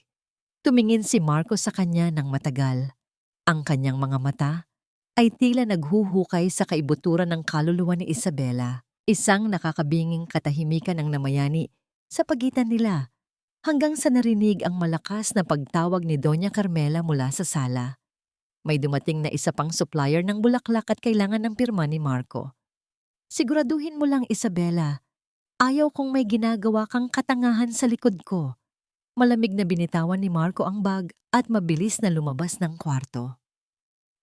Tumingin si Marco sa kanya ng matagal. Ang kanyang mga mata ay tila naghuhukay sa kaibuturan ng kaluluwa ni Isabela. Isang nakakabinging katahimikan ang namayani sa pagitan nila hanggang sa narinig ang malakas na pagtawag ni Doña Carmela mula sa sala. May dumating na isa pang supplier ng bulaklak at kailangan ng pirma ni Marco. Siguraduhin mo lang, Isabela. Ayaw kong may ginagawa kang katangahan sa likod ko. Malamig na binitawan ni Marco ang bag at mabilis na lumabas ng kwarto.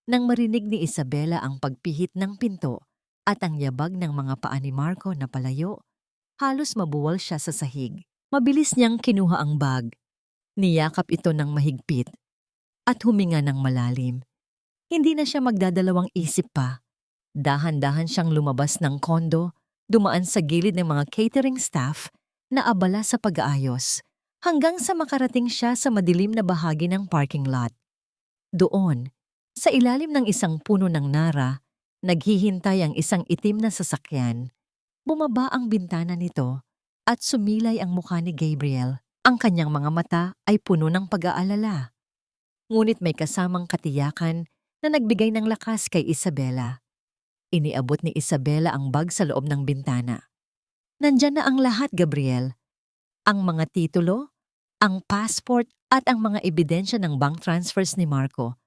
Nang marinig ni Isabela ang pagpihit ng pinto at ang yabag ng mga paa ni Marco na palayo, halos mabuwal siya sa sahig. Mabilis niyang kinuha ang bag. Niyakap ito ng mahigpit at huminga ng malalim. Hindi na siya magdadalawang isip pa. Dahan-dahan siyang lumabas ng kondo, dumaan sa gilid ng mga catering staff na abala sa pag-aayos, hanggang sa makarating siya sa madilim na bahagi ng parking lot. Doon, sa ilalim ng isang puno ng nara, naghihintay ang isang itim na sasakyan. Bumaba ang bintana nito at sumilay ang mukha ni Gabriel. Ang kanyang mga mata ay puno ng pag-aalala. Ngunit may kasamang katiyakan na nagbigay ng lakas kay Isabela. Iniabot ni Isabela ang bag sa loob ng bintana. Nandyan na ang lahat, Gabriel. Ang mga titulo, ang passport at ang mga ebidensya ng bank transfers ni Marco.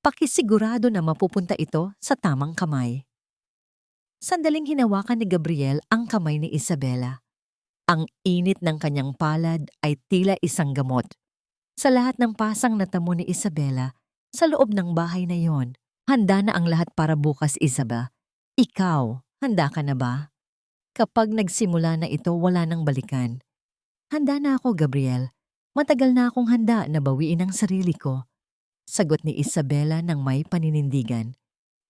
Pakisigurado na mapupunta ito sa tamang kamay. Sandaling hinawakan ni Gabriel ang kamay ni Isabela. Ang init ng kanyang palad ay tila isang gamot. Sa lahat ng pasang natamo ni Isabela, sa loob ng bahay na yon, handa na ang lahat para bukas, Isaba. Ikaw, handa ka na ba? Kapag nagsimula na ito, wala nang balikan. Handa na ako, Gabriel. Matagal na akong handa na bawiin ang sarili ko. Sagot ni Isabela ng may paninindigan.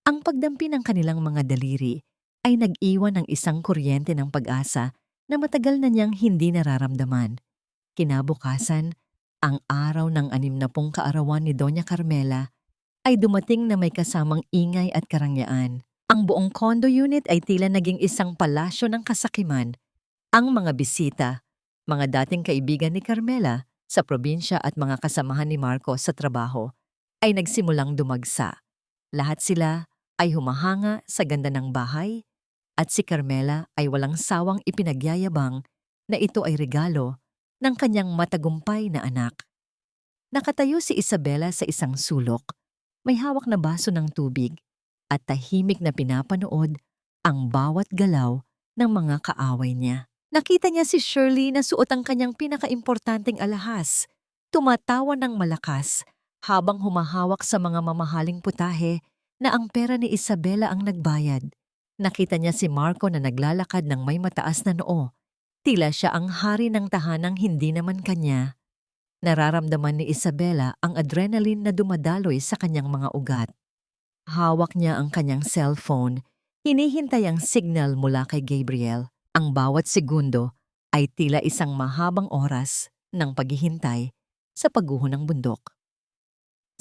Ang pagdampi ng kanilang mga daliri ay nag-iwan ng isang kuryente ng pag-asa na matagal na niyang hindi nararamdaman. Kinabukasan, ang araw ng 60 kaarawan ni Doña Carmela ay dumating na may kasamang ingay at karangyaan. Ang buong condo unit ay tila naging isang palasyo ng kasakiman. Ang mga bisita, mga dating kaibigan ni Carmela sa probinsya at mga kasamahan ni Marco sa trabaho, ay nagsimulang dumagsa. Lahat sila ay humahanga sa ganda ng bahay at si Carmela ay walang sawang ipinagyayabang na ito ay regalo ng kanyang matagumpay na anak. Nakatayo si Isabela sa isang sulok, may hawak na baso ng tubig at tahimik na pinapanood ang bawat galaw ng mga kaaway niya. Nakita niya si Shirley na suot ang kanyang pinakaimportanteng alahas, tumatawa ng malakas habang humahawak sa mga mamahaling putahe na ang pera ni Isabela ang nagbayad. Nakita niya si Marco na naglalakad ng may mataas na noo. Tila siya ang hari ng tahanang hindi naman kanya. Nararamdaman ni Isabela ang adrenaline na dumadaloy sa kanyang mga ugat. Hawak niya ang kanyang cellphone, hinihintay ang signal mula kay Gabriel. Ang bawat segundo ay tila isang mahabang oras ng paghihintay sa pagguho ng bundok.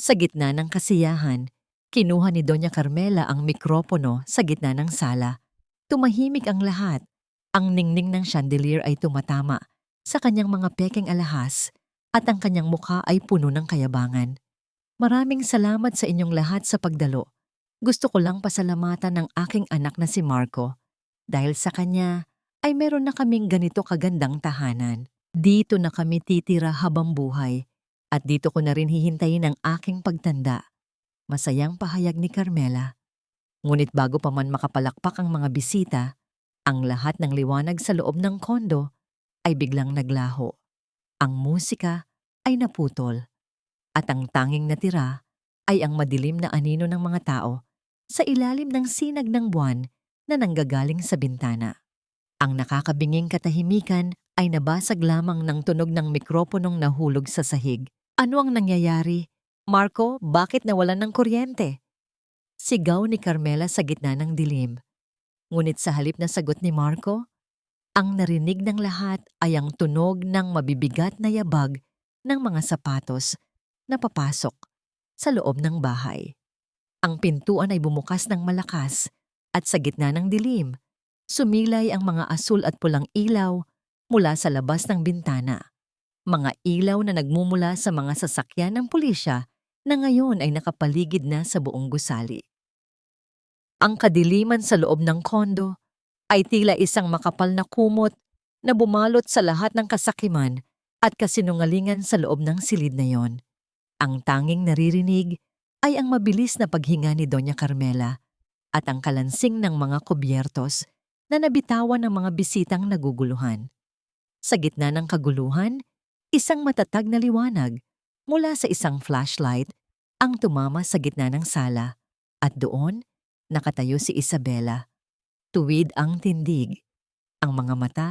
Sa gitna ng kasiyahan, kinuha ni Doña Carmela ang mikropono sa gitna ng sala. Tumahimik ang lahat. Ang ningning ng chandelier ay tumatama sa kanyang mga pekeng alahas at ang kanyang mukha ay puno ng kayabangan. Maraming salamat sa inyong lahat sa pagdalo. Gusto ko lang pasalamatan ng aking anak na si Marco. Dahil sa kanya ay meron na kaming ganito kagandang tahanan. Dito na kami titira habang buhay at dito ko na rin hihintayin ang aking pagtanda. Masayang pahayag ni Carmela. Ngunit bago pa man makapalakpak ang mga bisita, ang lahat ng liwanag sa loob ng kondo ay biglang naglaho. Ang musika ay naputol at ang tanging natira ay ang madilim na anino ng mga tao sa ilalim ng sinag ng buwan na nanggagaling sa bintana. Ang nakakabinging katahimikan ay nabasag lamang ng tunog ng mikroponong nahulog sa sahig. Ano ang nangyayari? Marco, bakit nawalan ng kuryente? Sigaw ni Carmela sa gitna ng dilim. Ngunit sa halip na sagot ni Marco, ang narinig ng lahat ay ang tunog ng mabibigat na yabag ng mga sapatos na papasok sa loob ng bahay. Ang pintuan ay bumukas ng malakas at sa gitna ng dilim, sumilay ang mga asul at pulang ilaw mula sa labas ng bintana. Mga ilaw na nagmumula sa mga sasakyan ng pulisya na ngayon ay nakapaligid na sa buong gusali. Ang kadiliman sa loob ng kondo ay tila isang makapal na kumot na bumalot sa lahat ng kasakiman at kasinungalingan sa loob ng silid na yon. Ang tanging naririnig ay ang mabilis na paghinga ni Doña Carmela at ang kalansing ng mga kubyertos na nabitawan ng mga bisitang naguguluhan. Sa gitna ng kaguluhan, isang matatag na liwanag mula sa isang flashlight ang tumama sa gitna ng sala at doon nakatayo si Isabela. Tuwid ang tindig. Ang mga mata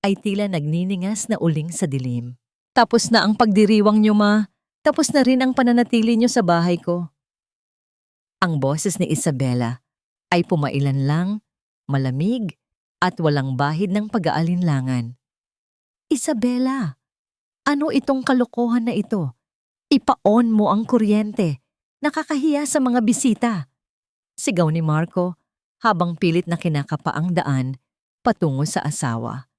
ay tila nagniningas na uling sa dilim. Tapos na ang pagdiriwang niyo, ma. Tapos na rin ang pananatili niyo sa bahay ko. Ang boses ni Isabela ay pumailan lang, malamig, at walang bahid ng pag-aalinlangan. Isabela, ano itong kalokohan na ito? Ipa-on mo ang kuryente. Nakakahiya sa mga bisita. Sigaw ni Marco habang pilit na kinakapa ang daan patungo sa asawa.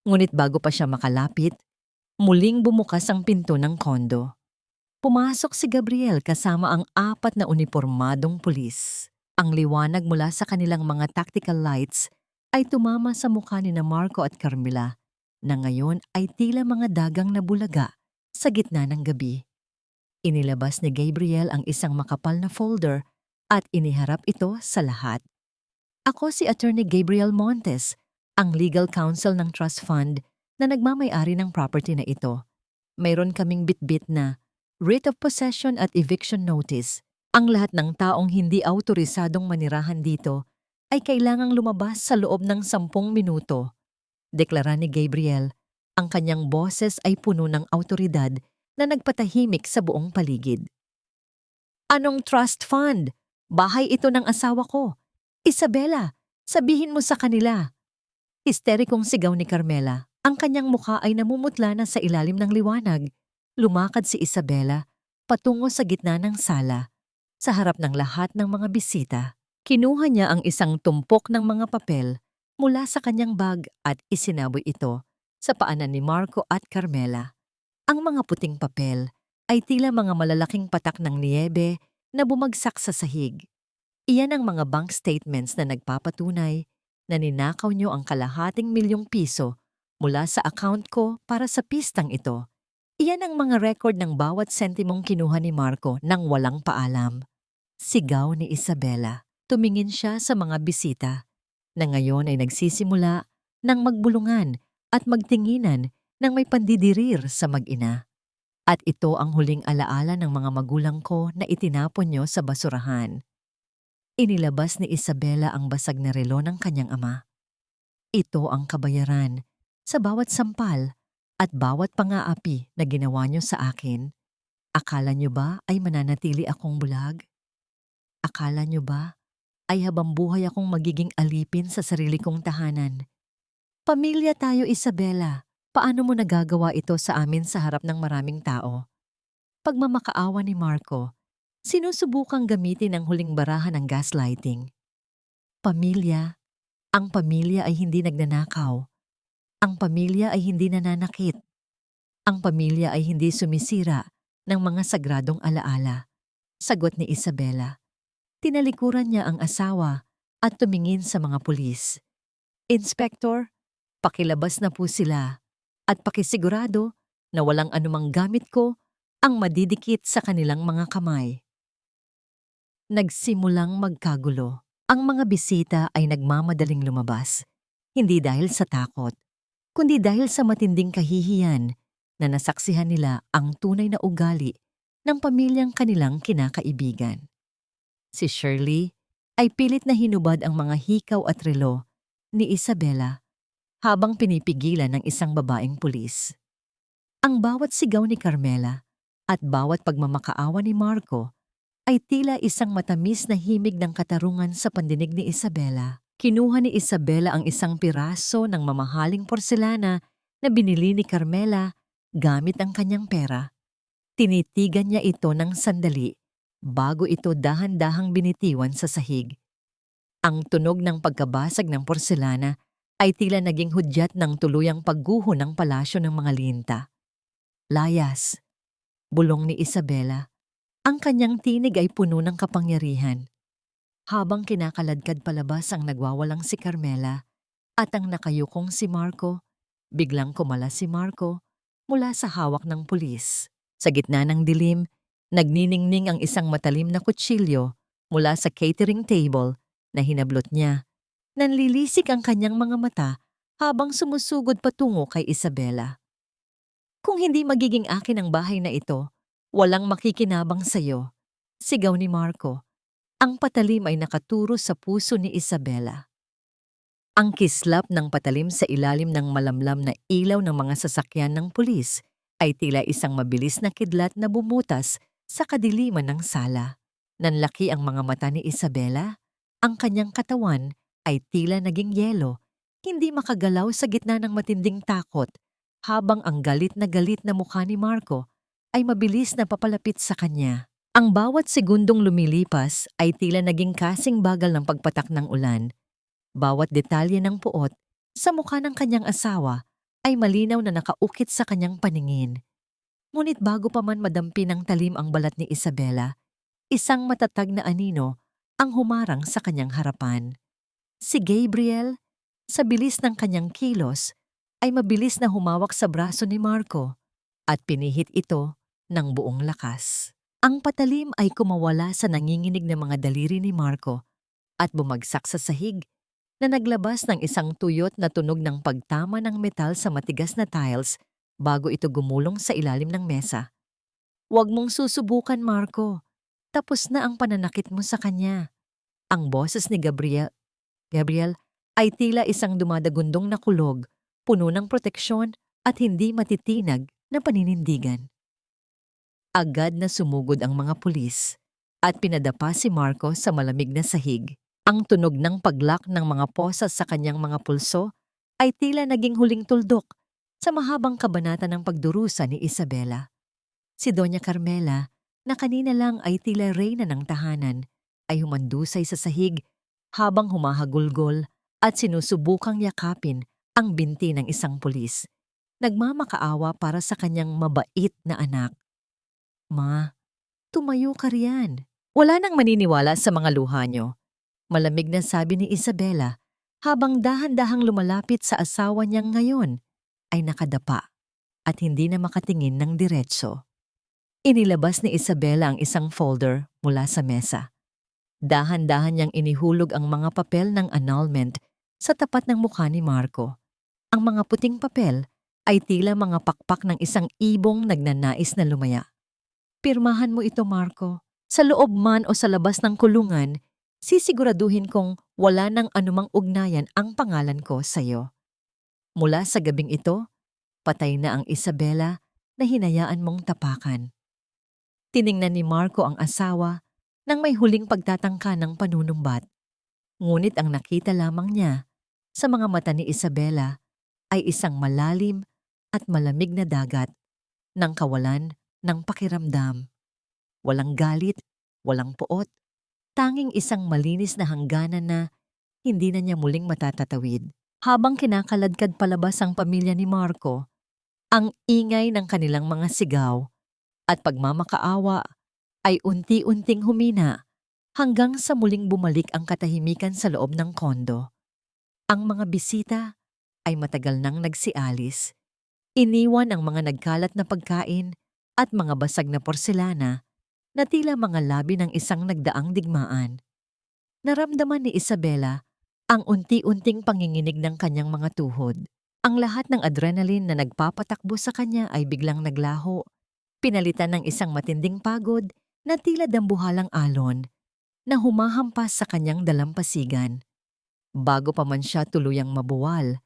Ngunit bago pa siya makalapit, muling bumukas ang pinto ng kondo. Pumasok si Gabriel kasama ang 4 na unipormadong pulis. Ang liwanag mula sa kanilang mga tactical lights ay tumama sa mukha ni na Marco at Carmela na ngayon ay tila mga dagang na bulaga sa gitna ng gabi. Inilabas ni Gabriel ang isang makapal na folder at iniharap ito sa lahat. Ako si Attorney Gabriel Montes, ang legal counsel ng trust fund na nagmamay-ari ng property na ito. Mayroon kaming bitbit na writ of possession at eviction notice. Ang lahat ng taong hindi autorisadong manirahan dito ay kailangang lumabas sa loob ng 10 minuto. Deklara ni Gabriel, ang kanyang boses ay puno ng autoridad na nagpatahimik sa buong paligid. Anong trust fund? Bahay ito ng asawa ko. Isabela, sabihin mo sa kanila. Histerikong sigaw ni Carmela. Ang kanyang mukha ay namumutla na sa ilalim ng liwanag. Lumakad si Isabela patungo sa gitna ng sala. Sa harap ng lahat ng mga bisita, kinuha niya ang isang tumpok ng mga papel mula sa kanyang bag at isinaboy ito sa paanan ni Marco at Carmela. Ang mga puting papel ay tila mga malalaking patak ng niyebe na bumagsak sa sahig. Iyan ang mga bank statements na nagpapatunay na ninakaw niyo ang ₱250,000 mula sa account ko para sa pistang ito. Iyan ang mga record ng bawat sentimong kinuha ni Marco nang walang paalam. Sigaw ni Isabela. Tumingin siya sa mga bisita na ngayon ay nagsisimula ng magbulungan at magtinginan ng may pandidirir sa mag-ina. At ito ang huling alaala ng mga magulang ko na itinapon niyo sa basurahan. Inilabas ni Isabela ang basag na relo ng kanyang ama. Ito ang kabayaran sa bawat sampal at bawat pang-aapi na ginawa niyo sa akin. Akala niyo ba ay mananatili akong bulag? Akala niyo ba ay habang buhay akong magiging alipin sa sarili kong tahanan? Pamilya tayo, Isabela. Paano mo nagagawa ito sa amin sa harap ng maraming tao? Pagmamakaawa ni Marco, sinusubukang gamitin ang huling barahan ng gaslighting. Pamilya. Ang pamilya ay hindi nagnanakaw. Ang pamilya ay hindi nananakit. Ang pamilya ay hindi sumisira ng mga sagradong alaala. Sagot ni Isabela. Tinalikuran niya ang asawa at tumingin sa mga pulis. Inspektor, pakilabas na po sila at pakisigurado na walang anumang gamit ko ang madidikit sa kanilang mga kamay. Nagsimulang magkagulo. Ang mga bisita ay nagmamadaling lumabas, hindi dahil sa takot, kundi dahil sa matinding kahihiyan na nasaksihan nila ang tunay na ugali ng pamilyang kanilang kinakaibigan. Si Shirley ay pilit na hinubad ang mga hikaw at relo ni Isabela habang pinipigilan ng isang babaeng pulis. Ang bawat sigaw ni Carmela at bawat pagmamakaawa ni Marco ay tila isang matamis na himig ng katarungan sa pandinig ni Isabela. Kinuha ni Isabela ang isang piraso ng mamahaling porselana na binili ni Carmela gamit ang kanyang pera. Tinitigan niya ito ng sandali bago ito dahan-dahang binitiwan sa sahig. Ang tunog ng pagkabasag ng porselana ay tila naging hudyat ng tuluyang pagguho ng palasyo ng mga linta. Layas, bulong ni Isabela. Ang kanyang tinig ay puno ng kapangyarihan. Habang kinakaladkad palabas ang nagwawalang si Carmela at ang nakayukong si Marco, biglang kumalas si Marco mula sa hawak ng pulis. Sa gitna ng dilim, nagniningning ang isang matalim na kutsilyo mula sa catering table na hinablot niya. Nanlilisik ang kanyang mga mata habang sumusugod patungo kay Isabela. Kung hindi magiging akin ang bahay na ito, walang makikinabang sa'yo, sigaw ni Marco. Ang patalim ay nakaturo sa puso ni Isabela. Ang kislap ng patalim sa ilalim ng malamlam na ilaw ng mga sasakyan ng pulis ay tila isang mabilis na kidlat na bumutas sa kadiliman ng sala. Nanlaki ang mga mata ni Isabela, ang kanyang katawan ay tila naging yelo, hindi makagalaw sa gitna ng matinding takot, habang ang galit na mukha ni Marco ay mabilis na papalapit sa kanya. Ang bawat segundong lumilipas ay tila naging kasing bagal ng pagpatak ng ulan. Bawat detalye ng puot sa mukha ng kanyang asawa ay malinaw na nakaukit sa kanyang paningin. Ngunit bago pa man madampi ng talim ang balat ni Isabela, isang matatag na anino ang humarang sa kanyang harapan. Si Gabriel, sa bilis ng kanyang kilos, ay mabilis na humawak sa braso ni Marco at pinihit ito ng buong lakas. Ang patalim ay kumawala sa nanginginig na mga daliri ni Marco at bumagsak sa sahig na naglabas ng isang tuyot na tunog ng pagtama ng metal sa matigas na tiles bago ito gumulong sa ilalim ng mesa. "Huwag mong susubukan, Marco. Tapos na ang pananakit mo sa kanya." Ang boses ni Gabriel ay tila isang dumadagundong na kulog, puno ng proteksyon at hindi matitinag na paninindigan. Agad na sumugod ang mga pulis at pinadapa si Marco sa malamig na sahig. Ang tunog ng paglak ng mga posas sa kanyang mga pulso ay tila naging huling tuldok sa mahabang kabanata ng pagdurusa ni Isabela. Si Doña Carmela, na kanina lang ay tila reyna ng tahanan, ay humandusay sa sahig habang humahagulgol at sinusubukang yakapin ang binti ng isang pulis. Nagmamakaawa para sa kanyang mabait na anak. "Ma, tumayo ka riyan. Wala nang maniniwala sa mga luha niyo," malamig na sabi ni Isabela habang dahan-dahang lumalapit sa asawa niyang ngayon ay nakadapa at hindi na makatingin ng diretso. Inilabas ni Isabela ang isang folder mula sa mesa. Dahan-dahan niyang inihulog ang mga papel ng annulment sa tapat ng mukha ni Marco. Ang mga puting papel ay tila mga pakpak ng isang ibong nagnanais na lumaya. "Pirmahan mo ito, Marco. Sa loob man o sa labas ng kulungan, sisiguraduhin kong wala nang anumang ugnayan ang pangalan ko sa iyo." Mula sa gabing ito, patay na ang Isabela na hinayaan mong tapakan. Tiningnan ni Marco ang asawa nang may huling pagtatangka ng panunumbat. Ngunit ang nakita lamang niya sa mga mata ni Isabela ay isang malalim at malamig na dagat ng kawalan ng pakiramdam. Walang galit, walang poot, tanging isang malinis na hangganan na hindi na niya muling matatatawid. Habang kinakaladkad palabas ang pamilya ni Marco, ang ingay ng kanilang mga sigaw at pagmamakaawa ay unti-unting humina hanggang sa muling bumalik ang katahimikan sa loob ng kondo. Ang mga bisita ay matagal nang nagsialis. Iniwan ang mga nagkalat na pagkain at mga basag na porselana na tila mga labi ng isang nagdaang digmaan. Naramdaman ni Isabela ang unti-unting panginginig ng kanyang mga tuhod. Ang lahat ng adrenaline na nagpapatakbo sa kanya ay biglang naglaho, pinalitan ng isang matinding pagod na tila dambuhalang alon na humahampas sa kanyang dalampasigan. Bago pa man siya tuluyang mabuwal,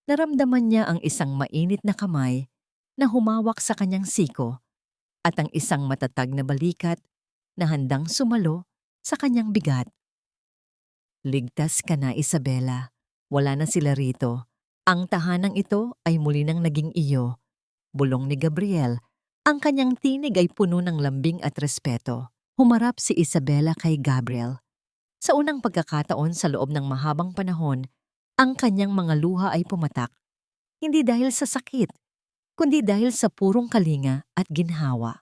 Naramdaman niya ang isang mainit na kamay na humawak sa kanyang siko at ang isang matatag na balikat na handang sumalo sa kanyang bigat. Ligtas ka na, Isabela. Wala na sila rito. Ang tahanang ito ay muli nang naging iyo. Bulong ni Gabriel. Ang kanyang tinig ay puno ng lambing at respeto. Humarap si Isabela kay Gabriel. Sa unang pagkakataon sa loob ng mahabang panahon, ang kanyang mga luha ay pumatak. Hindi dahil sa sakit, kundi dahil sa purong kalinga at ginhawa.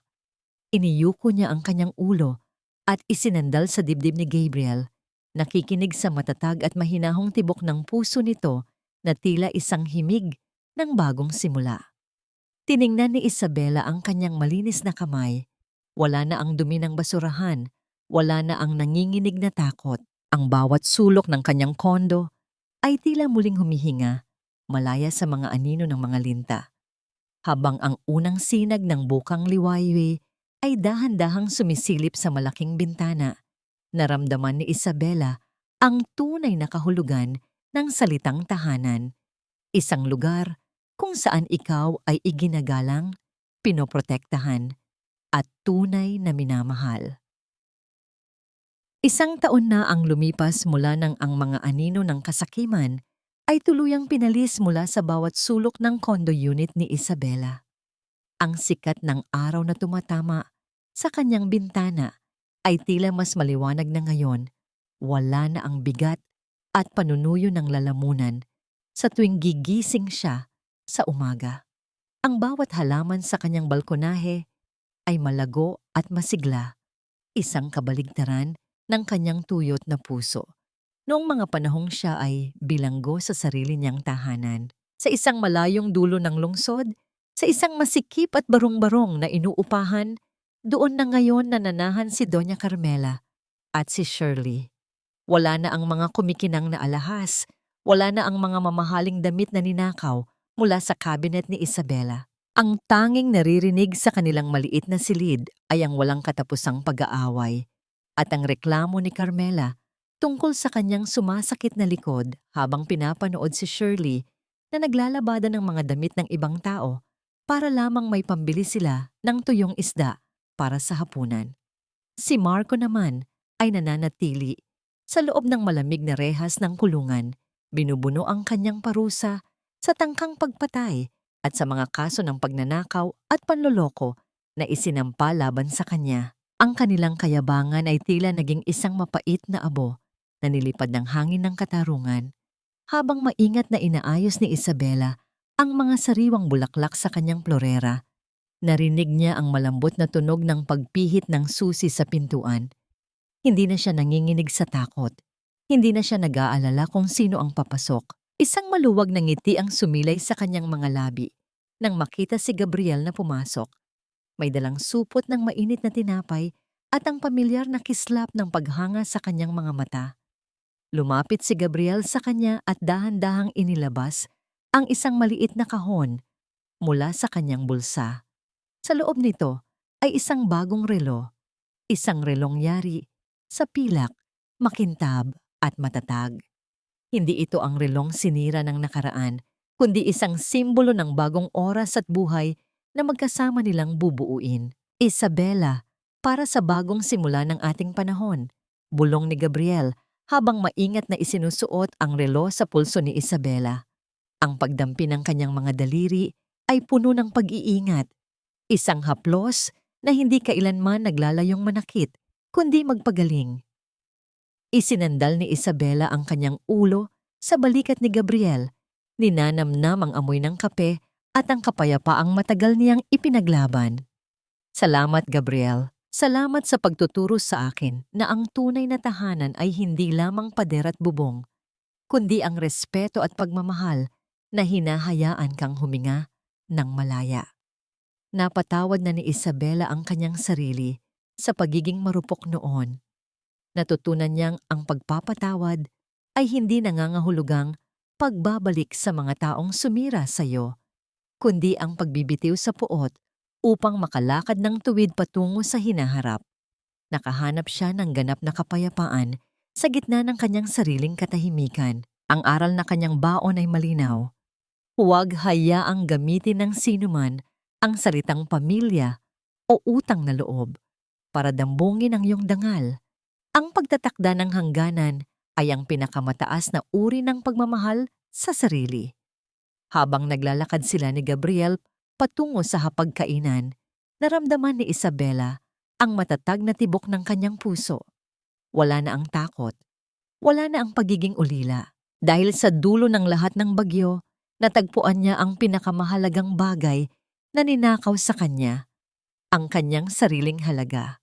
Iniyuko niya ang kanyang ulo at isinandal sa dibdib ni Gabriel, nakikinig sa matatag at mahinahong tibok ng puso nito na tila isang himig ng bagong simula. Tiningnan ni Isabela ang kanyang malinis na kamay. Wala na ang dumi ng basurahan, wala na ang nanginginig na takot. Ang bawat sulok ng kanyang kondo ay tila muling humihinga, malaya sa mga anino ng mga linta. Habang ang unang sinag ng bukang liwayway ay dahan-dahang sumisilip sa malaking bintana, naramdaman ni Isabela ang tunay na kahulugan ng salitang tahanan. Isang lugar kung saan ikaw ay iginagalang, pinoprotektahan, at tunay na minamahal. Isang taon na ang lumipas mula nang ang mga anino ng kasakiman ay tuluyang pinalis mula sa bawat sulok ng condo unit ni Isabela. Ang sikat ng araw na tumatama sa kanyang bintana ay tila mas maliwanag na ngayon. Wala na ang bigat at panunuyo ng lalamunan sa tuwing gigising siya sa umaga. Ang bawat halaman sa kanyang balkonahe ay malago at masigla, isang kabaligtaran ng kanyang tuyot na puso. Noong mga panahong siya ay bilanggo sa sarili niyang tahanan, sa isang malayong dulo ng lungsod, sa isang masikip at barong-barong na inuupahan, doon na ngayon nananahan si Doña Carmela at si Shirley. Wala na ang mga kumikinang na alahas, wala na ang mga mamahaling damit na ninakaw mula sa cabinet ni Isabela. Ang tanging naririnig sa kanilang maliit na silid ay ang walang katapusang pag-aaway at ang reklamo ni Carmela tungkol sa kanyang sumasakit na likod habang pinapanood si Shirley na naglalabada ng mga damit ng ibang tao para lamang may pambili sila ng tuyong isda para sa hapunan. Si Marco naman ay nananatili sa loob ng malamig na rehas ng kulungan, binubuno ang kanyang parusa sa tangkang pagpatay at sa mga kaso ng pagnanakaw at panloloko na isinampa laban sa kanya. Ang kanilang kayabangan ay tila naging isang mapait na abo na nilipad ng hangin ng katarungan habang maingat na inaayos ni Isabela ang mga sariwang bulaklak sa kanyang florera. Narinig niya ang malambot na tunog ng pagpihit ng susi sa pintuan. Hindi na siya nanginginig sa takot. Hindi na siya nag-aalala kung sino ang papasok. Isang maluwag na ngiti ang sumilay sa kanyang mga labi nang makita si Gabriel na pumasok. May dalang supot ng mainit na tinapay at ang pamilyar na kislap ng paghanga sa kanyang mga mata. Lumapit si Gabriel sa kanya at dahan-dahang inilabas ang isang maliit na kahon mula sa kanyang bulsa. Sa loob nito ay isang bagong relo, isang relong yari sa pilak, makintab at matatag. Hindi ito ang relong sinira ng nakaraan, kundi isang simbolo ng bagong oras at buhay na magkasama nilang bubuuin. Isabela, para sa bagong simula ng ating panahon, bulong ni Gabriel habang maingat na isinusuot ang relo sa pulso ni Isabela. Ang pagdampi ng kanyang mga daliri ay puno ng pag-iingat, isang haplos na hindi kailanman naglalayong manakit, kundi magpagaling. Isinandal ni Isabela ang kanyang ulo sa balikat ni Gabriel, ninanamnam ang amoy ng kape at ang kapayapaang matagal niyang ipinaglaban. Salamat, Gabriel. Salamat sa pagtuturo sa akin na ang tunay na tahanan ay hindi lamang pader at bubong, kundi ang respeto at pagmamahal na hinahayaan kang huminga ng malaya. Napatawad na ni Isabela ang kanyang sarili sa pagiging marupok noon. Natutunan niyang ang pagpapatawad ay hindi nangangahulugang pagbabalik sa mga taong sumira sa iyo, kundi ang pagbibitiw sa puot upang makalakad ng tuwid patungo sa hinaharap. Nakahanap siya ng ganap na kapayapaan sa gitna ng kanyang sariling katahimikan. Ang aral na kanyang baon ay malinaw. Huwag hayaang gamitin ng sinuman ang salitang pamilya o utang na loob para dambungin ang iyong dangal. Ang pagtatakda ng hangganan ay ang pinakamataas na uri ng pagmamahal sa sarili. Habang naglalakad sila ni Gabriel patungo sa hapagkainan, naramdaman ni Isabela ang matatag na tibok ng kanyang puso. Wala na ang takot, wala na ang pagiging ulila. Dahil sa dulo ng lahat ng bagyo, natagpuan niya ang pinakamahalagang bagay na ninakaw sa kanya, ang kanyang sariling halaga.